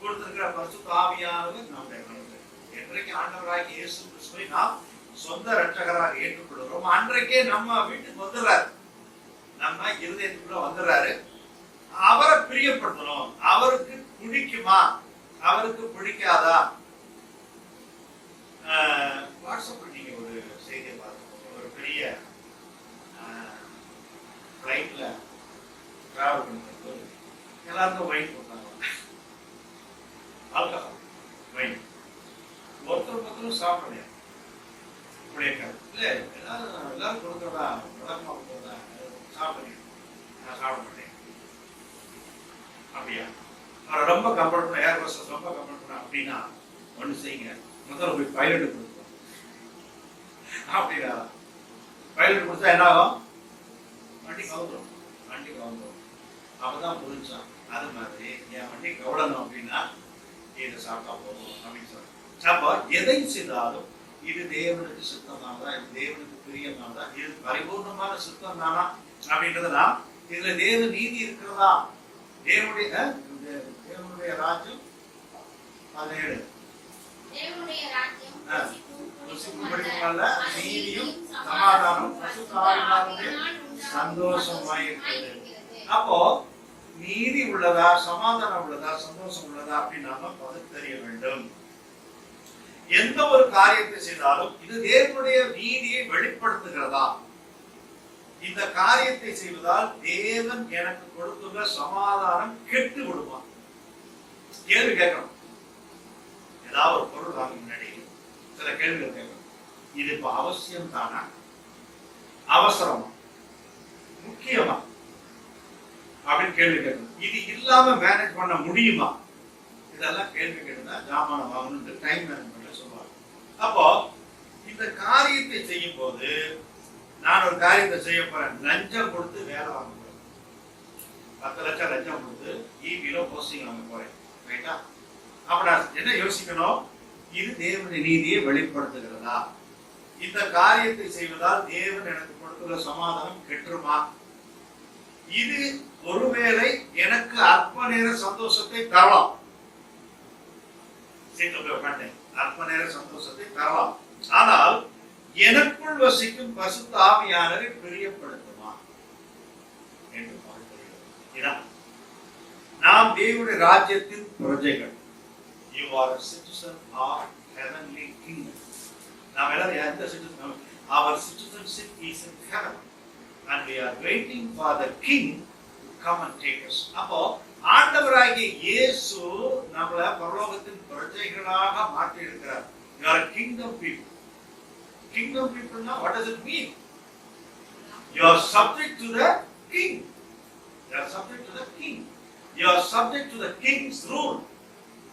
கொடுத்திருக்கிற பரிசுத்த ஆவியானவர் நம்முடைய மனதில் என்றைக்கு ஆண்டவராகிய இயேசு கிறிஸ்துவை நாம் சொந்த இரட்சகராக ஏற்றுக்கொள்கிறோம் அன்றைக்கே நம்ம வீட்டுக்கு வந்துடுறாரு, நம்ம இருதயத்துக்குள்ள வந்துடுறாரு. அவரை பிரியப்படுத்தணும். அவருக்கு பிடிக்குமா, அவருக்கு பிடிக்காதா? வாட்ஸ்அப்ல நீங்க ஒரு செய்தியை பார்த்துக்கோங்க. ஒரு பெரிய ஃப்ளைட்ல டிராவல் பண்ணுறது எல்லாருக்கும் வைன் கொடுத்தாங்க, ஆல்கஹால் வைன். ஒருத்தரும் சாப்பிட இல்ல, எல்லாரும் கொடுக்கறதா வழக்கமா கொடுக்கறதா சாப்பிடுறேன், நான் சாப்பிட மாட்டேன். அப்படியா? அவரை ரொம்ப கம்பேர் பண்ண, ஏர் பஸ் ரொம்ப கம்பேர் பண்ண அப்படின்னா ஒன்று செய்யுங்க, முதல்ல போய் பைலட்டு கொடுப்போம். அப்படின்னா பைலட் கொடுத்தா என்ன ஆகும்? வண்டி கவுந்துடும். அப்பதான் புரிஞ்சான். அது மாதிரி என் வண்டி கவுடணும் அப்படின்னா இதை சாப்பிட்டா போதும் அப்படின்னு சொல்றேன். அப்போ எதை செய்தாலும் இது தேவனுக்கு சித்தமானதா, இது தேவனுக்கு பிரியமானதா, இது பரிபூர்ணமான சித்தம் தானா அப்படின்றதுனா இதுல தேவ நீதி இருக்கிறதா? தேவனுடைய ராஜ்யம் 17 தேவனுடைய ராஜ்யம் நீதியும் சமாதானம் சந்தோஷமாய் இருக்கிறது. அப்போ நீதி உள்ளதா, சமாதானம் உள்ளதா, சந்தோஷம் உள்ளதா அப்படின்னு நாம பகுத்தறிய வேண்டும். எந்த ஒரு காரியத்தை செய்தாலும் இது தேவனுடைய நீதியை வெளிப்படுத்துகிறதா? இந்த காரியத்தை செய்வதால் தேவன் எனக்கு கொடுத்துள்ள சமாதானம் கெட்டு விடுமா? கேள்வி கேட்கணும். ஏதாவது ஒரு பொருள் வாங்க முன்னாடி சில கேள்விகள் கேட்கணும். இது இப்ப அவசியம் தானா, அவசரமா, முக்கியமா அப்படின்னு கேள்வி கேட்கணும். இது இல்லாம மேனேஜ் பண்ண முடியுமா? இதெல்லாம் கேள்வி கேட்டுதான் ஜாமான வாங்கணும் டைம் மேனேஜ்மெண்ட்ல சொல்லுவாங்க. அப்போ இந்த காரியத்தை செய்யும் போது நான் ஒரு காரியத்தை செய்ய போறேன், லஞ்சம் கொடுத்து வேலை வாங்க போறேன், 10 லட்சம் லஞ்சம் கொடுத்து ஈபியில போஸ்டிங் வாங்க போறேன், ரைட்டா? அப்ப நான் என்ன யோசிக்கணும்? இது தேவனுடைய நீதியை வெளிப்படுத்துகிறதா? இந்த காரியத்தை செய்வதால் தேவன் எனக்கு கொடுத்துள்ள சமாதானம் கெட்டுருமா? இது ஒருவேளை எனக்கு அற்ப நேர சந்தோஷத்தை தரலாம், அற்ப நேர சந்தோஷத்தை தரலாம், ஆனால் எனக்குள் வசிக்கும் பரிசுத்த ஆவியானவரை பிரியப்படுத்துமா என்று பார்க்கிறோம். நாம் தேவனுடைய ராஜ்யத்தின் பிரஜைகள். You are a citizen of heavenly kingdom. நாம் எல்லாரும் எந்த citizen? Our citizenship is in heaven and we are waiting for the king to come and take us. அப்போ ஆண்டவராகிய இயேசு நம்மள பரலோகத்தின் பிரஜைகளாக மாற்றி இருக்கிறார். You are a kingdom people. Kingdom people now, what does it mean? You are subject to the king. You are subject to the king. You are subject to the king's rule.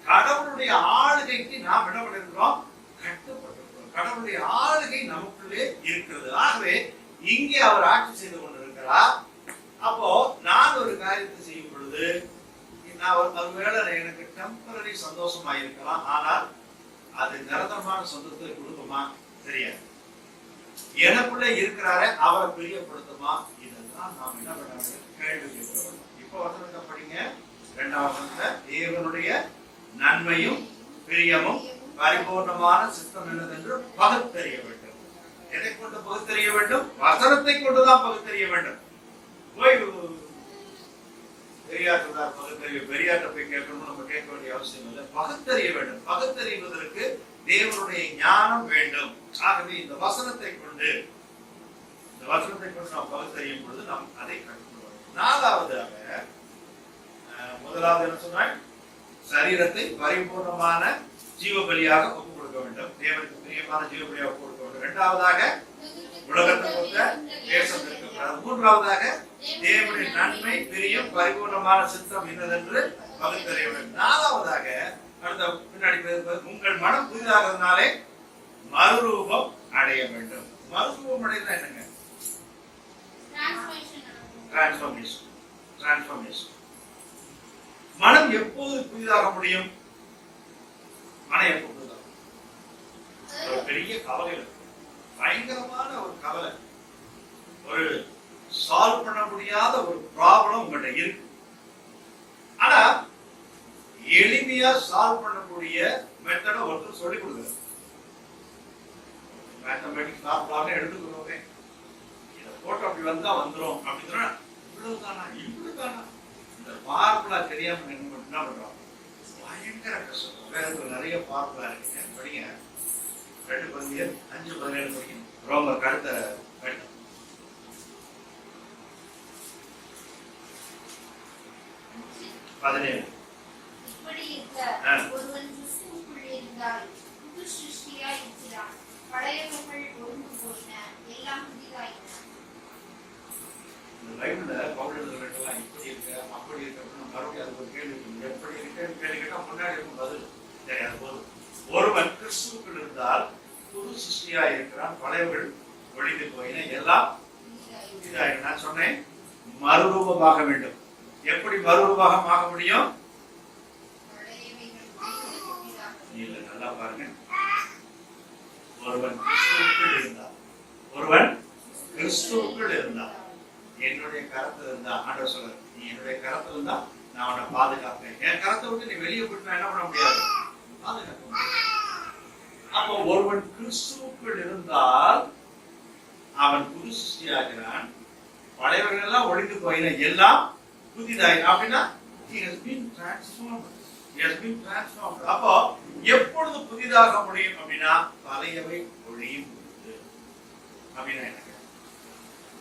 கடவுளுடைய ஆளுகைக்கு நாம் என்ன பண்ணிருக்கிறோம்? கட்டுப்பட்டிருக்கிறோம். கடவுளுடைய ஆளுகை நமக்குள்ளே இருக்கிறது. ஆகவே இங்கே அவர் ஆட்சி செய்து கொண்டிருக்கிறார். அப்போ நான் ஒரு காரியத்தை செய்யும் பொழுது நான் ஒருவேளை எனக்கு டெம்பரரி சந்தோஷமா இருக்கலாம், ஆனால் அது நிரந்தரமான சந்தோஷத்தை கொடுக்குமா தெரியாது. எனக்குள்ள இருக்கிறாரே அவரை பிரியப்படுத்துமா? இதெல்லாம் நாம் என்ன பண்ண வேண்டும்? கேள்வி கேட்க வேண்டும். இப்போ வசனத்தை படிங்க. 2வது வசனத்துல தேவனுடைய நன்மையும் பிரியமும் பரிபூர்ணமான சித்தம் என்னதென்று பகுத்தறிய வேண்டும். எதை கொண்டு பகுத்தறிய வேண்டும்? வசனத்தை கொண்டுதான் பகுத்தறிய வேண்டும். போய் பெரியாற்றுதான் பகுத்தறிவு, பெரியாற்ற போய் கேட்கணும் நம்ம கேட்க வேண்டிய அவசியம் இல்லை. பகுத்தறிய வேண்டும். பகுத்தறிவதற்கு தேவனுடைய ஞானம் வேண்டும். ஆகவே இந்த வசனத்தை கொண்டு நாம் பகுத்தறியும் பொழுது நாம் அதை கற்றுக்கொள்வோம். நாலாவதாக, முதலாவது என்ன சொன்னால், சரீரத்தை பரிபூர்ணமான ஜீவபலியாக ஒப்புக் கொடுக்க வேண்டும். தேவனுக்கு பிரியமான ஜீவபலியாக ஒப்புக் கொடுக்க வேண்டும். இரண்டாவதாக, உலகத்தை கொண்ட தேசத்திற்கு. மூன்றாவதாக, தேவனுடைய நன்மை, பிரியம், பரிபூர்ணமான சித்தம் என்னதென்று பகுத்தறிய வேண்டும். நாலாவதாக, அடுத்த பின்னாடி உங்கள் மனம் புதிதாகிறதுனாலே மறுரூபம் அடைய வேண்டும். மறுரூபம் அடையதான் என்னங்க? டிரான்ஸ்ஃபர்மேஷன். மனம் எப்போது புதிதாக முடியும்? மனம் எப்போ புதிதாகும்? ஒரு பெரிய கவலை இருக்கு, பயங்கரமான ஒரு கவலை, ஒரு சால்வ் பண்ண முடியாத ஒரு ப்ராப்ளம் உங்கள்கிட்ட இருக்கு. ஆனா எளிமையா சால்வ் பண்ணக்கூடிய மெத்தட ஒருத்தர் சொல்லிக் கொடுக்குறாரு. மேத்தமெட்டிக்ஸ் ஃபார்முலான்னு எடுத்துக்கிறோமே, இதை போட்டு அப்படி வந்தா வந்துடும் அப்படின்னா இவ்வளவுதானா, இவ்வளவுதானா? இந்த ஃபார்முலா தெரியாம என்ன பண்றோம்? பயங்கர கஷ்டம். வேற நிறைய ஃபார்முலா இருக்குங்க, படிங்க. 2:5-17 படிக்கணும். ரோமர் கருத்தை படிக்கணும். இப்படி இருக்க ஒருவன் கிறிஸ்துவுக்குள் இருந்தால் புது சிருஷ்டியாய் இருக்கிறான். பழையவைகள் ஒழிந்து போயின, எல்லாம் புதிதாயின. இந்த பைபிள்ல பவுல் எழுதுறதெல்லாம் இப்படி இருக்க அப்படி இருக்க அப்படின்னு மறுபடியும் அது ஒரு கேள்வி இருக்கு. எப்படி இருக்கேன்னு கேள்வி கேட்டா முன்னாடி இருக்கும் பதில் தெரியாது. போதும். ஒருவன் கிறிஸ்துவுக்குள் இருந்தால் புது சிருஷ்டியாய் இருக்கிறான், பழையவைகள் ஒழிந்து போயின, எல்லாம் புதிதாயின. நான் சொன்னேன் மறுரூபமாக வேண்டும். எப்படி மறுரூபமாக ஆக முடியும்? இல்ல, நல்லா பாருங்க. ஒருவன் கிறிஸ்துவுக்குள் இருந்தால், என்னுடைய கரத்தில் இருந்தா, ஆண்டவர் சொல்றாரு, நீ என்னுடைய கரத்தில் இருந்தா நான் உன்னை பாதுகாப்பேன். என் கரத்தை விட்டு நீ வெளியே போயிட்டு நான் என்ன பண்ண முடியாது? பாதுகாக்க முடியாது. அப்போ ஒருவன் கிறிஸ்துவுக்குள் இருந்தால் அவன் புது சிருஷ்டியாகிறான், பழையவர்கள் எல்லாம் ஒழிந்து போயின, எல்லாம் புதிதாய். அப்படின்னா he has been transformed. அப்போ எப்பொழுது புதிதாக முடியும் அப்படின்னா பழையவை ஒழியும் பொழுது. அப்படின்னா எனக்கு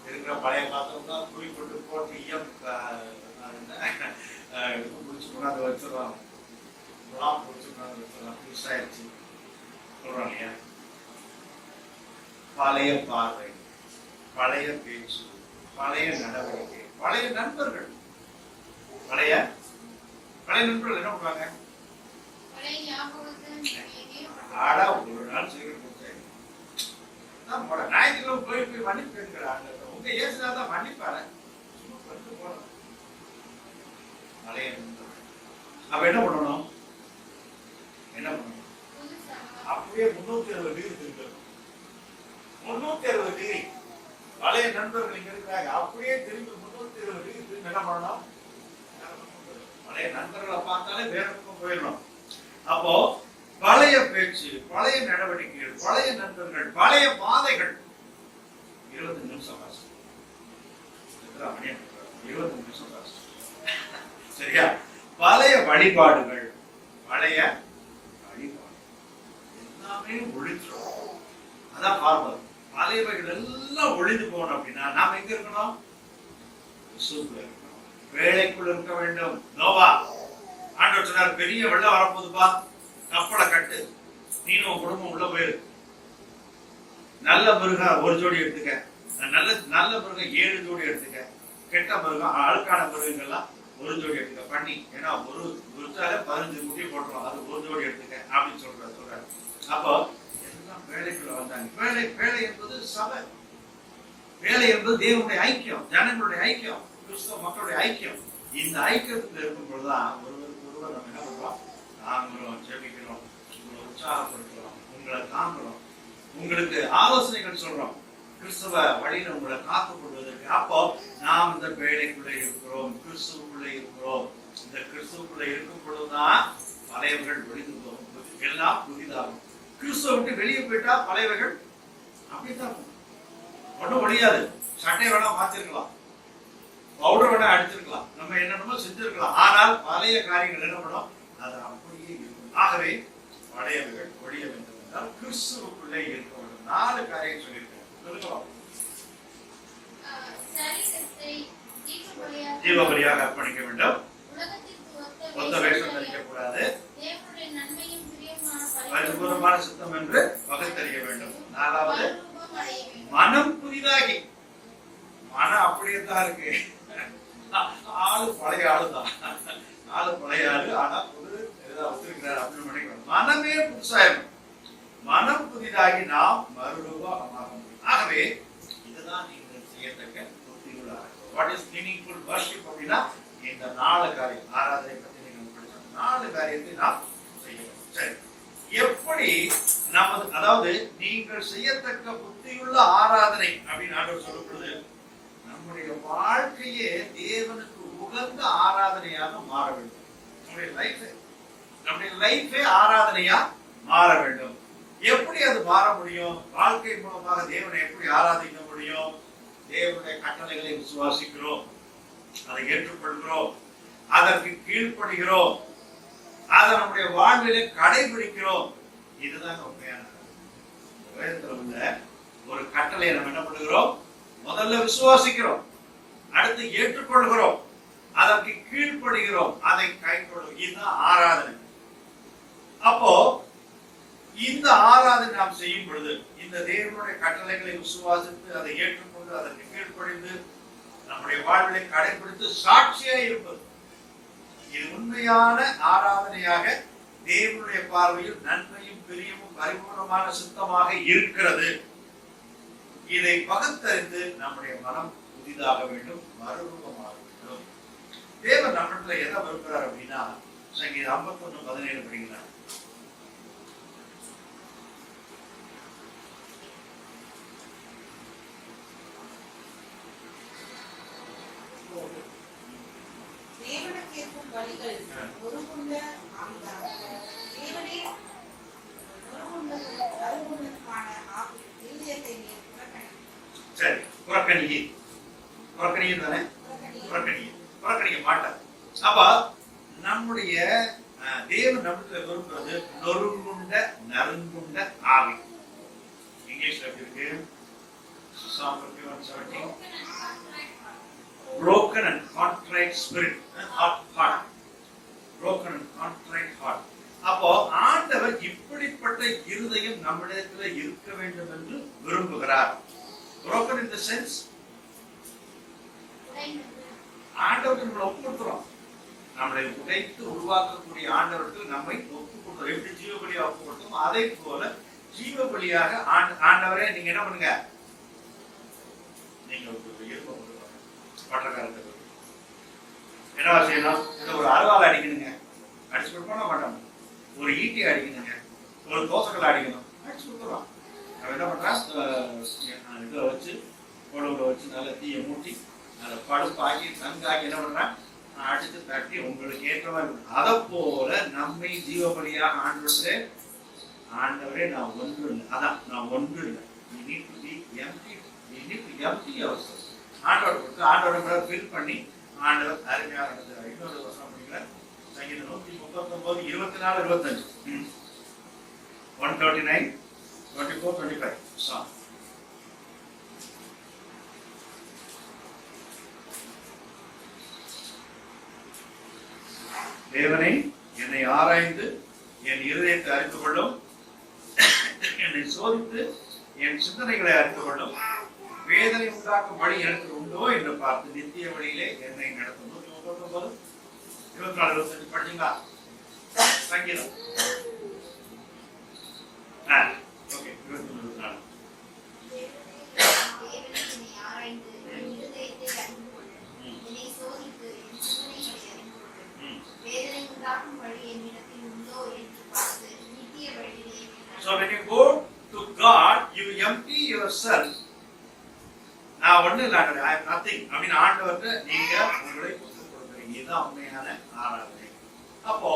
இருக்கிற பழைய பாத்திரம் தான் துணி கொண்டு போட்டு முடிச்சு கொண்டாந்து வச்சிடலாம், முடிச்சு கொண்டாந்து வச்சிடலாம், புதுசாயிருச்சு சொல்றோம் இல்லையா? பழைய பார்வை, பழைய பேச்சு, பழைய நடவடிக்கை, பழைய நண்பர்கள். பழைய நண்பர்கள் என்ன பண்ணுவாங்க? ஆடா ஒரு நாள் சீக்கிரம் கொடுத்தேன், ஞாயிற்றுக்கிழமை போய் மன்னிப்பு கேட்கிறாங்க. உங்க ஏசுதான் மன்னிப்பாரு, சும்மா பண்ணி போனோம். பழைய நண்பர்கள். அப்ப என்ன பண்ணணும்? அப்படியே 360 டிகிரி திரும்பணும். 360 டிகிரி பழைய நண்பர்கள் இங்க இருக்கிறாங்க, அப்படியே திரும்பி 360 டிகிரி திரும்பி என்ன பண்ணணும்? பழைய நண்பர்களை பார்த்தாலே வேற பக்கம் போயிடணும். அப்போ பழைய பேச்சு, பழைய நடவடிக்கைகள், பழைய நண்பர்கள், பழைய பாதைகள். 20 நிமிஷம் வாசி, 20 நிமிஷம் வாசி, சரியா? பழைய வழிபாடுகள், பழைய வழிபாடு எல்லாமே ஒழிச்சிடும். அதான் பார்ப்பது. பழையவைகள் எல்லாம் ஒழிந்து போகணும் அப்படின்னா நாம எங்க இருக்கணும்? கிறிஸ்துவுக்குள்ள இருக்கணும். வேலைக்குள் இருக்க வேண்டும். நோவா ஆண்டவர் சொன்னார், பெரிய வெள்ளம் வரப்போகுதுப்பா, கப்பலை கட்டு, நீனும் உன் குடும்பம் உள்ள போயிரு. நல்ல மிருகம் ஒரு ஜோடி எடுத்துக்க, நல்ல மிருகம் 7 ஜோடி எடுத்துக்க, கெட்ட மிருகம் அழுக்கான மிருகங்கள்லாம் ஒரு ஜோடி எடுத்துக்க பண்ணி, ஏன்னா ஒரு 15 குட்டி போட்டுரும், அது ஒரு ஜோடி எடுத்துக்க அப்படின்னு சொல்றாரு. அப்போ எல்லாம் வேலைக்குள்ள வந்தாங்க. வேலை என்பது சபை, வேலை என்பது தேவனுடைய ஐக்கியம், ஜனங்களுடைய ஐக்கியம், கிறிஸ்தவ மக்களுடைய ஐக்கியம். இந்த ஐக்கியத்தில் இருக்கும் பொழுதுதான் ஒருவருக்கு ஒருவர் நம்ம என்ன பண்றோம்? தாங்குறோம், ஜெபிக்கிறோம், உங்களை உற்சாகப்படுத்துறோம், உங்களை தாங்குறோம், உங்களுக்கு ஆலோசனைகள் சொல்றோம், கிறிஸ்தவ வழியில உங்களை காத்துக் கொள்வதற்கு. அப்போ நாம் இந்த வேலைக்குள்ள இருக்கிறோம், கிறிஸ்துவுக்குள்ள இருக்கிறோம். இந்த கிறிஸ்துவுக்குள்ள இருக்கும் பொழுதுதான் பழையவர்கள் ஒழிந்து போகும். வெளியே போயிட்டா பழையவைகள் அப்படித்தான் ஒன்றும் ஒழியாது. சட்டை வேணா மாத்திருக்கலாம், பவுடர் வேணா அடிச்சிருக்கலாம், நம்ம என்னென்னமோ செஞ்சிருக்கலாம். ஆனால் பழைய காரியங்கள் என்ன பண்ணும்? அது அப்படியே இருக்கும். ஆகவே பழையவைகள் ஒழிய வேண்டும் என்றால் கிறிஸ்துவுக்குள்ளே இருக்க வேண்டும். 4 காரியம் சொல்லியிருக்கேன். சொல்லுங்க. ஜீவபலியாக அர்ப்பணிக்க வேண்டும். ஒத்த வேஷம் தரிக்க கூடாது. பரிபூர்ணமான சித்தம் என்று பகுத்தறிய வேண்டும். 4வது மனம் புதிதாகி. மனம் அப்படியே தான் இருக்கு. ஆளு பழைய ஆளுதான். ஆளு பழைய ஆளு, ஆனா புது ஒத்துருக்கிறார் அப்படின்னு நினைக்கிறோம். மனமே புதுசாயிரும். மனம் புதிதாகி நாம் மறுரூபமாக முடியும். ஆகவே இதுதான் நீங்கள் செய்யத்தக்க புத்தியுள்ள வாட் இஸ் மீனிங்ஃபுல் வர்ஷிப் அப்படின்னா இந்த 4 காரியம். ஆராதனை பற்றி நீங்கள் படிச்சோம். 4 காரியத்தை நாம் செய்யணும். சரி, எப்படி நமது, அதாவது நீங்கள் செய்யத்தக்க புத்தியுள்ள ஆராதனை அப்படின்னு ஆண்டவர் சொல்லப்படுது. நம்முடைய வாழ்க்கையே தேவனுக்கு உகந்த ஆராதனையாக மாற வேண்டும். நம்முடைய லைஃபே ஆராதனையா மாற வேண்டும். எப்படி அது மாற முடியும்? வாழ்க்கை மூலமாக தேவனை எப்படி ஆராதிக்க முடியும்? தேவனுடைய கட்டளைகளை விசுவாசிக்கிறோம், அதை ஏற்றுக்கொள்கிறோம், அதற்கு கீழ்ப்படுகிறோம், அதை நம்முடைய வாழ்விலே கடைபிடிக்கிறோம். இதுதான் உண்மையான வேதத்தில் உள்ள ஒரு கட்டளையை நம்ம என்ன பண்ணுகிறோம்? முதல்ல விசுவாசிக்கிறோம், அடுத்து ஏற்றுக்கொள்கிறோம், அதற்கு கீழ்ப்படுகிறோம், அதை கைக்கொள்கிறோம். இதுதான் ஆராதனை. அப்போ இந்த ஆராதனை நாம் செய்யும் பொழுது இந்த தேவனுடைய கட்டளைகளை விசுவாசித்து அதை ஏற்றுக்கொண்டு அதற்கு கீழ்ப்படிந்து நம்முடைய வாழ்விலை கடைபிடித்து சாட்சியா இருப்பது, இது உண்மையான ஆராதனையாக தேவனுடைய பார்வையில் நன்மையும் பிரியமும் பரிபூர்ணமான சித்தமாக இருக்கிறது. இதை பகுத்தறிந்து நம்முடைய மனம் புதிதாக வேண்டும், மறுரூபமாக வேண்டும். தேவன் நம்மிடத்துல எதை விரும்புகிறார் அப்படின்னா, சங்கீதம் 51:17 படிக்கிறார். தேவனுக்கேற்கும் வழிகள் ஒருங்குண்ட ஆவிதான். தேவனே ஒருங்குண்டதுக்கான ஆவி இருதயத்தை நீர் புறக்கணி. சரி, புறக்கணியே தானே, புறக்கணிக்க மாட்டார். அப்ப நம்முடைய தேவன் நம்மளுக்கு விரும்புறது நொறுங்குண்ட நறுங்குண்ட ஆவி. இங்கிலீஷ்ல எப்படி இருக்கு? Psalm 51:17 broken and contrite spirit, heart, broken and contrite heart. அப்போ ஆண்டவர் இப்படிப்பட்ட இருதயம் நம்மிடத்துல இருக்க வேண்டும் என்று விரும்புகிறார். broken in the sense ஆண்டவருக்கு நம்மளை ஒப்புக்கொடுக்கிறோம். நம்மளை உடைத்து உருவாக்கக்கூடிய ஆண்டவருக்கு நம்மை ஒப்புக்கொடுக்கிறோம். எப்படி ஜீவபலியாக ஒப்புக்கொடுத்தோம், அதே போல ஜீவபலியாக ஆண்டவரே நீங்க என்ன பண்ணுங்க, நீங்க பட்டக்காரத்தை என்னவா செய்யணும்? ஒரு அருவாள் அடிக்கணுங்க, அடிச்சு கொடுக்க மாட்டாங்க. ஒரு ஈட்டி அடிக்கணுங்க, ஒரு தோசைகளை அடிக்கணும், அடிச்சு கொடுத்துருவான். அவன் என்ன பண்றான்? இதில் வச்சு உடவுல வச்சு நல்லா தீயை மூட்டி அதை படுப்பாக்கி தங்காக்கி என்ன பண்றான்? அடிச்சு தட்டி உங்களுக்கு ஏற்ற மாதிரி. அதை போல நம்மை ஜீவபலியாக ஆண்டவரே நான் ஒன்று இல்லை, அதான் நான் ஒன்று இல்லை. ஆண்டவர் கொடுத்து ஆண்டவரை ஃபில் பண்ணி ஆண்டவர் அருமையாக நடத்துகிறார். இன்னொரு வசனம் படிக்கிறார். சங்கீதம் 139 24 25 139 24 25 தேவனை என்னை ஆராய்ந்து என் இருதயத்தை அறிந்து கொள்ளும், என்னை சோதித்து என் சிந்தனைகளை அறிந்து கொள்ளும், வேதனை உண்டாக்கும் வழி எனக்கு உண்டோ என்று பார்த்து நித்திய வழியிலே என்னை நடத்தும். 139 24 25 படிச்சீங்களா? சங்கீதம் okay 23 So when you go to God, you empty yourself. நான் ஒண்ணு இல்லை, I am nothing. அப்படின்னு ஆண்டவர்கிட்ட நீங்க உங்களை கொடுக்குறீங்க. இதுதான் உண்மையான ஆராதனை. அப்போ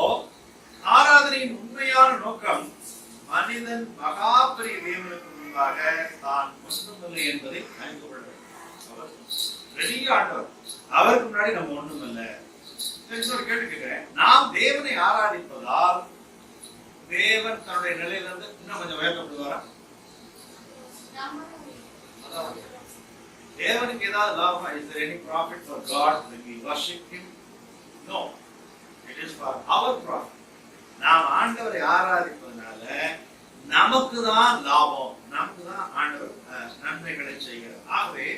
ஆராதனையின் உண்மையான நோக்கம் மன மனிதன் மகா பெரிய தேவனுக்கு முன்பாக தான் ஒன்றுமில்லை என்பதை அறிந்து கொள்ள வேண்டும். அவர் பெரிய ஆண்டவர், அவருக்கு முன்னாடி நம்ம ஒண்ணுமில்லை. கேட்டு கேட்கிறேன், நாம் தேவனை ஆராதிப்பதால் தேவன் தன்னுடைய நிலையிலிருந்து இன்னும் கொஞ்சம் உயர்த்தப்படுவாரா? தேவனுக்கு ஏதாவது லாபமா? Is there any profit for God when we worship Him? No, it is for our profit. நாம் ஆண்டவரை ஆராதிப்பதனால நமக்கு தான் லாபம், நமக்கு தான் ஆண்டவர் நன்மைகளை செய்கிறார். ஆகவே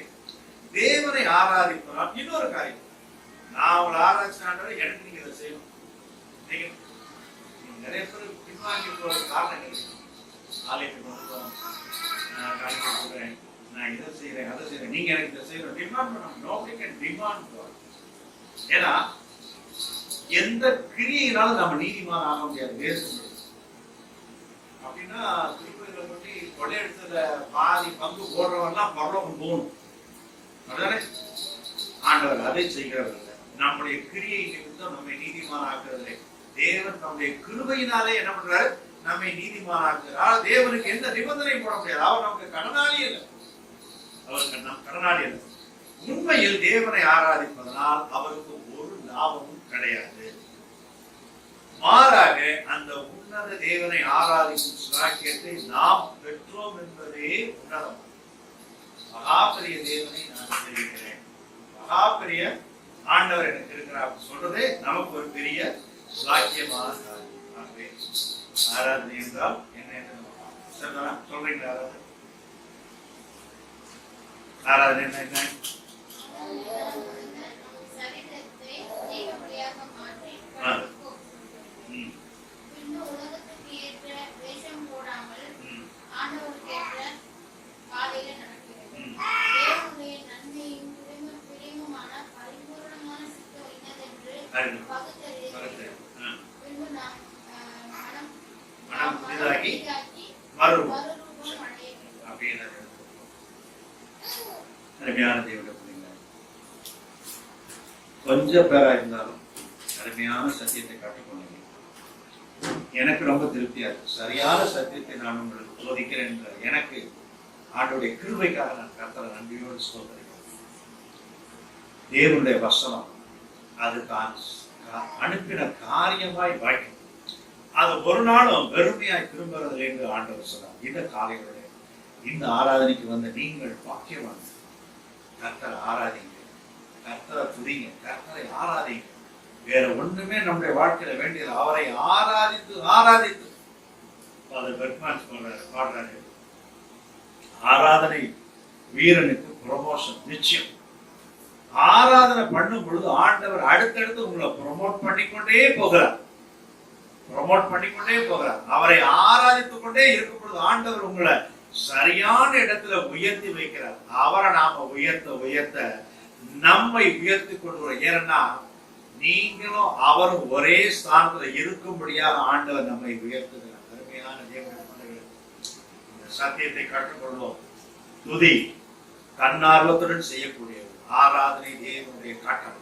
தேவனை ஆராதிப்பதால் இன்னொரு காரியம், நான் அவங்களை ஆராய்ச்சி ஆண்டவரை எனக்கு நீங்க இதை செய்யணும். நீங்க நிறைய பேர் பின்வாங்கி போற காரணங்கள், ஆலயத்துக்கு வந்துட்டோம், நான் காணிக்கை கொடுக்குறேன், நான் இதை செய்யறேன் அதை செய்யறேன், நீங்க எனக்கு இதை செய்யணும், டிமாண்ட் பண்ணணும். Nobody can demand. ஏன்னா எந்த கிரியையினாலும் நம்ம நீதிமான் ஆக முடியாது, வேறு அப்படின்னா திருப்பதிகளை பற்றி கொள்ளையெடுத்துல பாதி பங்கு போடுறவெல்லாம் பரலோகம் போகணும். அதுதானே ஆண்டவர் அதை செய்கிறவர். நம்முடைய கிரியை நிமித்தம் நம்மை நீதிமான் ஆக்குறதில்லை. தேவன் நம்முடைய கிருபையினாலே என்ன பண்றாரு? நம்மை நீதிமான் ஆக்குறார். தேவனுக்கு எந்த நிபந்தனையும் போட முடியாது. அவர் நமக்கு கடனாளி இல்லை, அவருக்கு நம் கடனாளி இல்லை. உண்மையில் தேவனை ஆராதிப்பதனால் அவருக்கு ஒரு லாபமும் கிடையாது. மாறாக அந்த உன்னத தேவனை ஆராதிக்கும் சாக்கியத்தை நாம் பெற்றோம் என்பதே உன்னதம். மகாபெரிய தேவனை நான் தெரிவிக்கிறேன், மகாபெரிய ஆண்டவர் எனக்கு இருக்கிறார் சொல்றதே நமக்கு ஒரு பெரிய சாக்கியமான காரியம். ஆராதனை என்றால் என்ன என்று சொல்றீங்களா? ஆராதனை என்ன? கொஞ்சம் பேரா இருந்தாலும் அருமையான சத்தியத்தை காட்டிக்கொண்டீங்க. எனக்கு ரொம்ப திருப்தியா இருக்கு. சரியான சத்தியத்தை நான் உங்களுக்கு போதிக்கிறேன் என்ற எனக்கு ஆண்டோடைய கிருபைக்காக நான் கர்த்தரை நன்றியோடு சொல்கிறேன். தேவனுடைய வசனம் அது தான் அனுப்பின காரியமாய் வாய்க்கும். அது ஒரு நாளும் வெறுமையாய் திரும்புறது என்று ஆண்டவர் சொன்னார். இந்த காலையோட இந்த ஆராதனைக்கு வந்த நீங்கள் பாக்கியவான். கர்த்தரை ஆராதிங்க, கர்த்தரை துதிங்க, கர்த்தரை ஆராதிங்க. வேற ஒண்ணுமே நம்முடைய வாழ்க்கையில வேண்டியது. அவரை ஆராதித்து ஆராதித்து பாடுறாரு, ஆராதனை வீரனுக்கு ப்ரமோஷன் நிச்சயம். ஆராதனை பண்ணும் பொழுது ஆண்டவர் அடுத்தடுத்து உங்களை ப்ரமோட் பண்ணிக்கொண்டே போகிறார், ப்ரமோட் பண்ணிக்கொண்டே போகிறார். அவரை ஆராதித்துக் கொண்டே இருக்கும் பொழுது ஆண்டவர் உங்களை சரியான இடத்துல உயர்த்தி வைக்கிறார். அவரை நாம உயர்த்த உயர்த்த நம்மை உயர்த்தி கொண்டு. ஏன்னா நீங்களும் அவரும் ஒரே ஸ்தானத்துல இருக்கும்படியாக ஆண்டவர் நம்மை உயர்த்துகிறார். அருமையான தேவனுடைய சத்தியத்தை கற்றுக்கொள்வோம். துதி தன்னார்வத்துடன் செய்யக்கூடியது. ஆராதனை தேவனுடைய கட்டளை.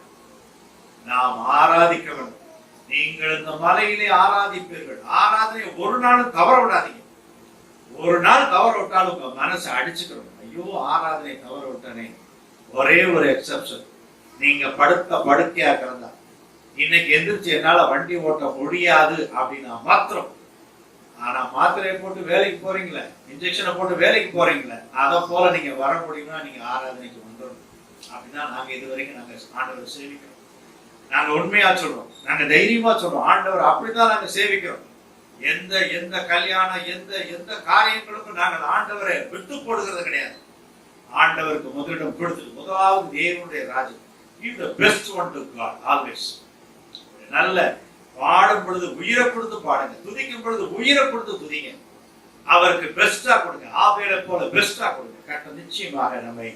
நாம் ஆராதிக்க வேண்டும். நீங்கள் இந்த மலையிலே ஆராதிப்பீர்கள். ஆராதனை ஒரு நாளும் தவற விடாதீங்க. ஒரு நாள் தவற விட்டாலும் உங்க மனசை அடிச்சுக்கணும். ஐயோ ஆராதனை தவற விட்டனே. ஒரே ஒரு எக்ஸப்ஷன், நீங்க படுக்கையா கிடந்தா இன்னைக்கு எந்திரிச்சு என்னால வண்டி ஓட்ட முடியாது அப்படின்னா மாத்திரம். ஆனா மாத்திரையை போட்டு வேலைக்கு போறீங்களே, இன்ஜெக்ஷனை போட்டு வேலைக்கு போறீங்களே, அதை போல நீங்க வர முடியும்னா நீங்க ஆராதனைக்கு வந்துடணும். அப்படின்னா நாங்க இது வரைக்கும் நாங்க ஆண்டவர் சேவிக்கிறோம். நாங்க உண்மையா சொல்றோம், நாங்க தைரியமா சொல்றோம். ஆண்டவர் அப்படித்தான் நாங்க சேவிக்கிறோம். எந்த எந்த கல்யாணம் எந்த காரியங்களுக்கும் நாங்கள் ஆண்டவரை விட்டு போடுகிறது கிடையாது. ஆண்டவருக்கு முதலிடம் கொடுத்துட்டு முதலாவது தேவனுடைய ராஜ்யம். Give the best one to God always. நல்ல பாடும் பொழுது உயிரை கொடுத்து பாடுங்க, துதிக்கும் பொழுது உயிரை கொடுத்து துதிங்க. அவருக்கு பெஸ்டா கொடுங்க, ஆபேலை போல பெஸ்டா கொடுங்க. கட்ட நிச்சயமாக நம்மை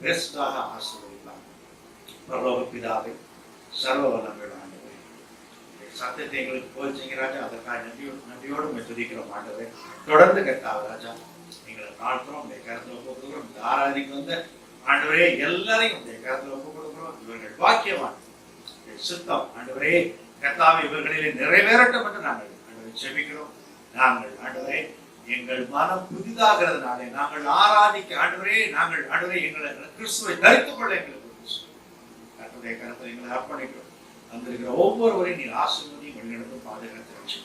பெஸ்டாக ஆசீர்வதிப்பார். பரலோக பிதாவே, சர்வ வல்லமையுள்ள ஆண்டவரே, சத்தியத்தை எங்களுக்கு போதிச்சீங்க ராஜா. அதற்காக நன்றியோடு உண்மை துதிக்கிறோம் ஆண்டவரே. தொடர்ந்து கர்த்தாவே ராஜா எங்களை தாழ்த்துறோம், உடைய கருத்துல ஒப்பு கொடுக்கிறோம். இந்த ஆராதனைக்கு வந்து ஆண்டவரே எல்லாரையும் உடைய கருத்துல ஒப்பு கொடுக்கிறோம். இவர்கள் பாக்கியவான் சித்தம் ஆண்டவரே கர்த்தாவே இவர்களிலே நிறைவேறட்டும் என்று நாங்கள் ஆண்டவரை செபிக்கிறோம். நாங்கள் ஆண்டவரே எங்கள் மனம் புதிதாகிறதுனாலே நாங்கள் ஆராதிக்க ஆண்டவரே, நாங்கள் ஆண்டவரே எங்களை கிறிஸ்துவை தரித்துக் கொள்ள எங்களுக்கு கர்த்தருடைய கரத்தில் எங்களை அர்ப்பணிக்கிறோம். வந்திருக்கிற ஒவ்வொருவரையும் நீர் ஆசீர்வதியும் வழிநடத்தும் பாதுகாத்து வச்சு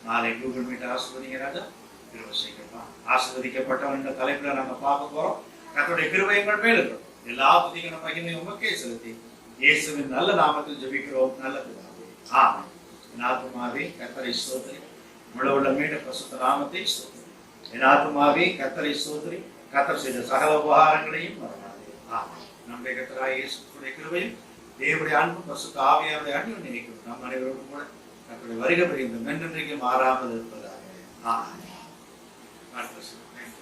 நாளை கூகுள் மீட் ஆசீர்வதிங்க ராஜா. கிருபை செய்யப்பா. ஆசீர்வதிக்கப்பட்டவன் என்ற தலைப்புல நாங்க பார்க்க போறோம். கர்த்தருடைய கிருபை எங்கள் மேல் இருக்கும். எல்லா புதிகளும் மகிமையும் உமக்கே செலுத்தி இயேசுவின் நல்ல நாமத்தில் ஜெபிக்கிறோம். நல்ல பிதாவே, ஆமென். என் ஆத்துமாவே கர்த்தரை ஸ்தோத்திரி, முழு உள்ளமேட பரிசுத்த நாமத்தை ஸ்தோத்திரி. என் ஆத்துமாவே கர்த்தரை ஸ்தோத்திரி, கர்த்தர் செய்த சகல உபகாரங்களையும் மறவாதே. ஆமென். நம்முடைய கர்த்தராகிய இயேசுவுடைய கிருபையும் தேவனுடைய அன்பும் பரிசுத்த ஆவியாருடைய அன்பும் நினைக்கும் நம் அனைவரோடும் கூட கர்த்தருடைய வருகை இந்த மென்றென்றைக்கு மாறாமல் இருப்பதாக. ஆமென். God bless you. Thank you.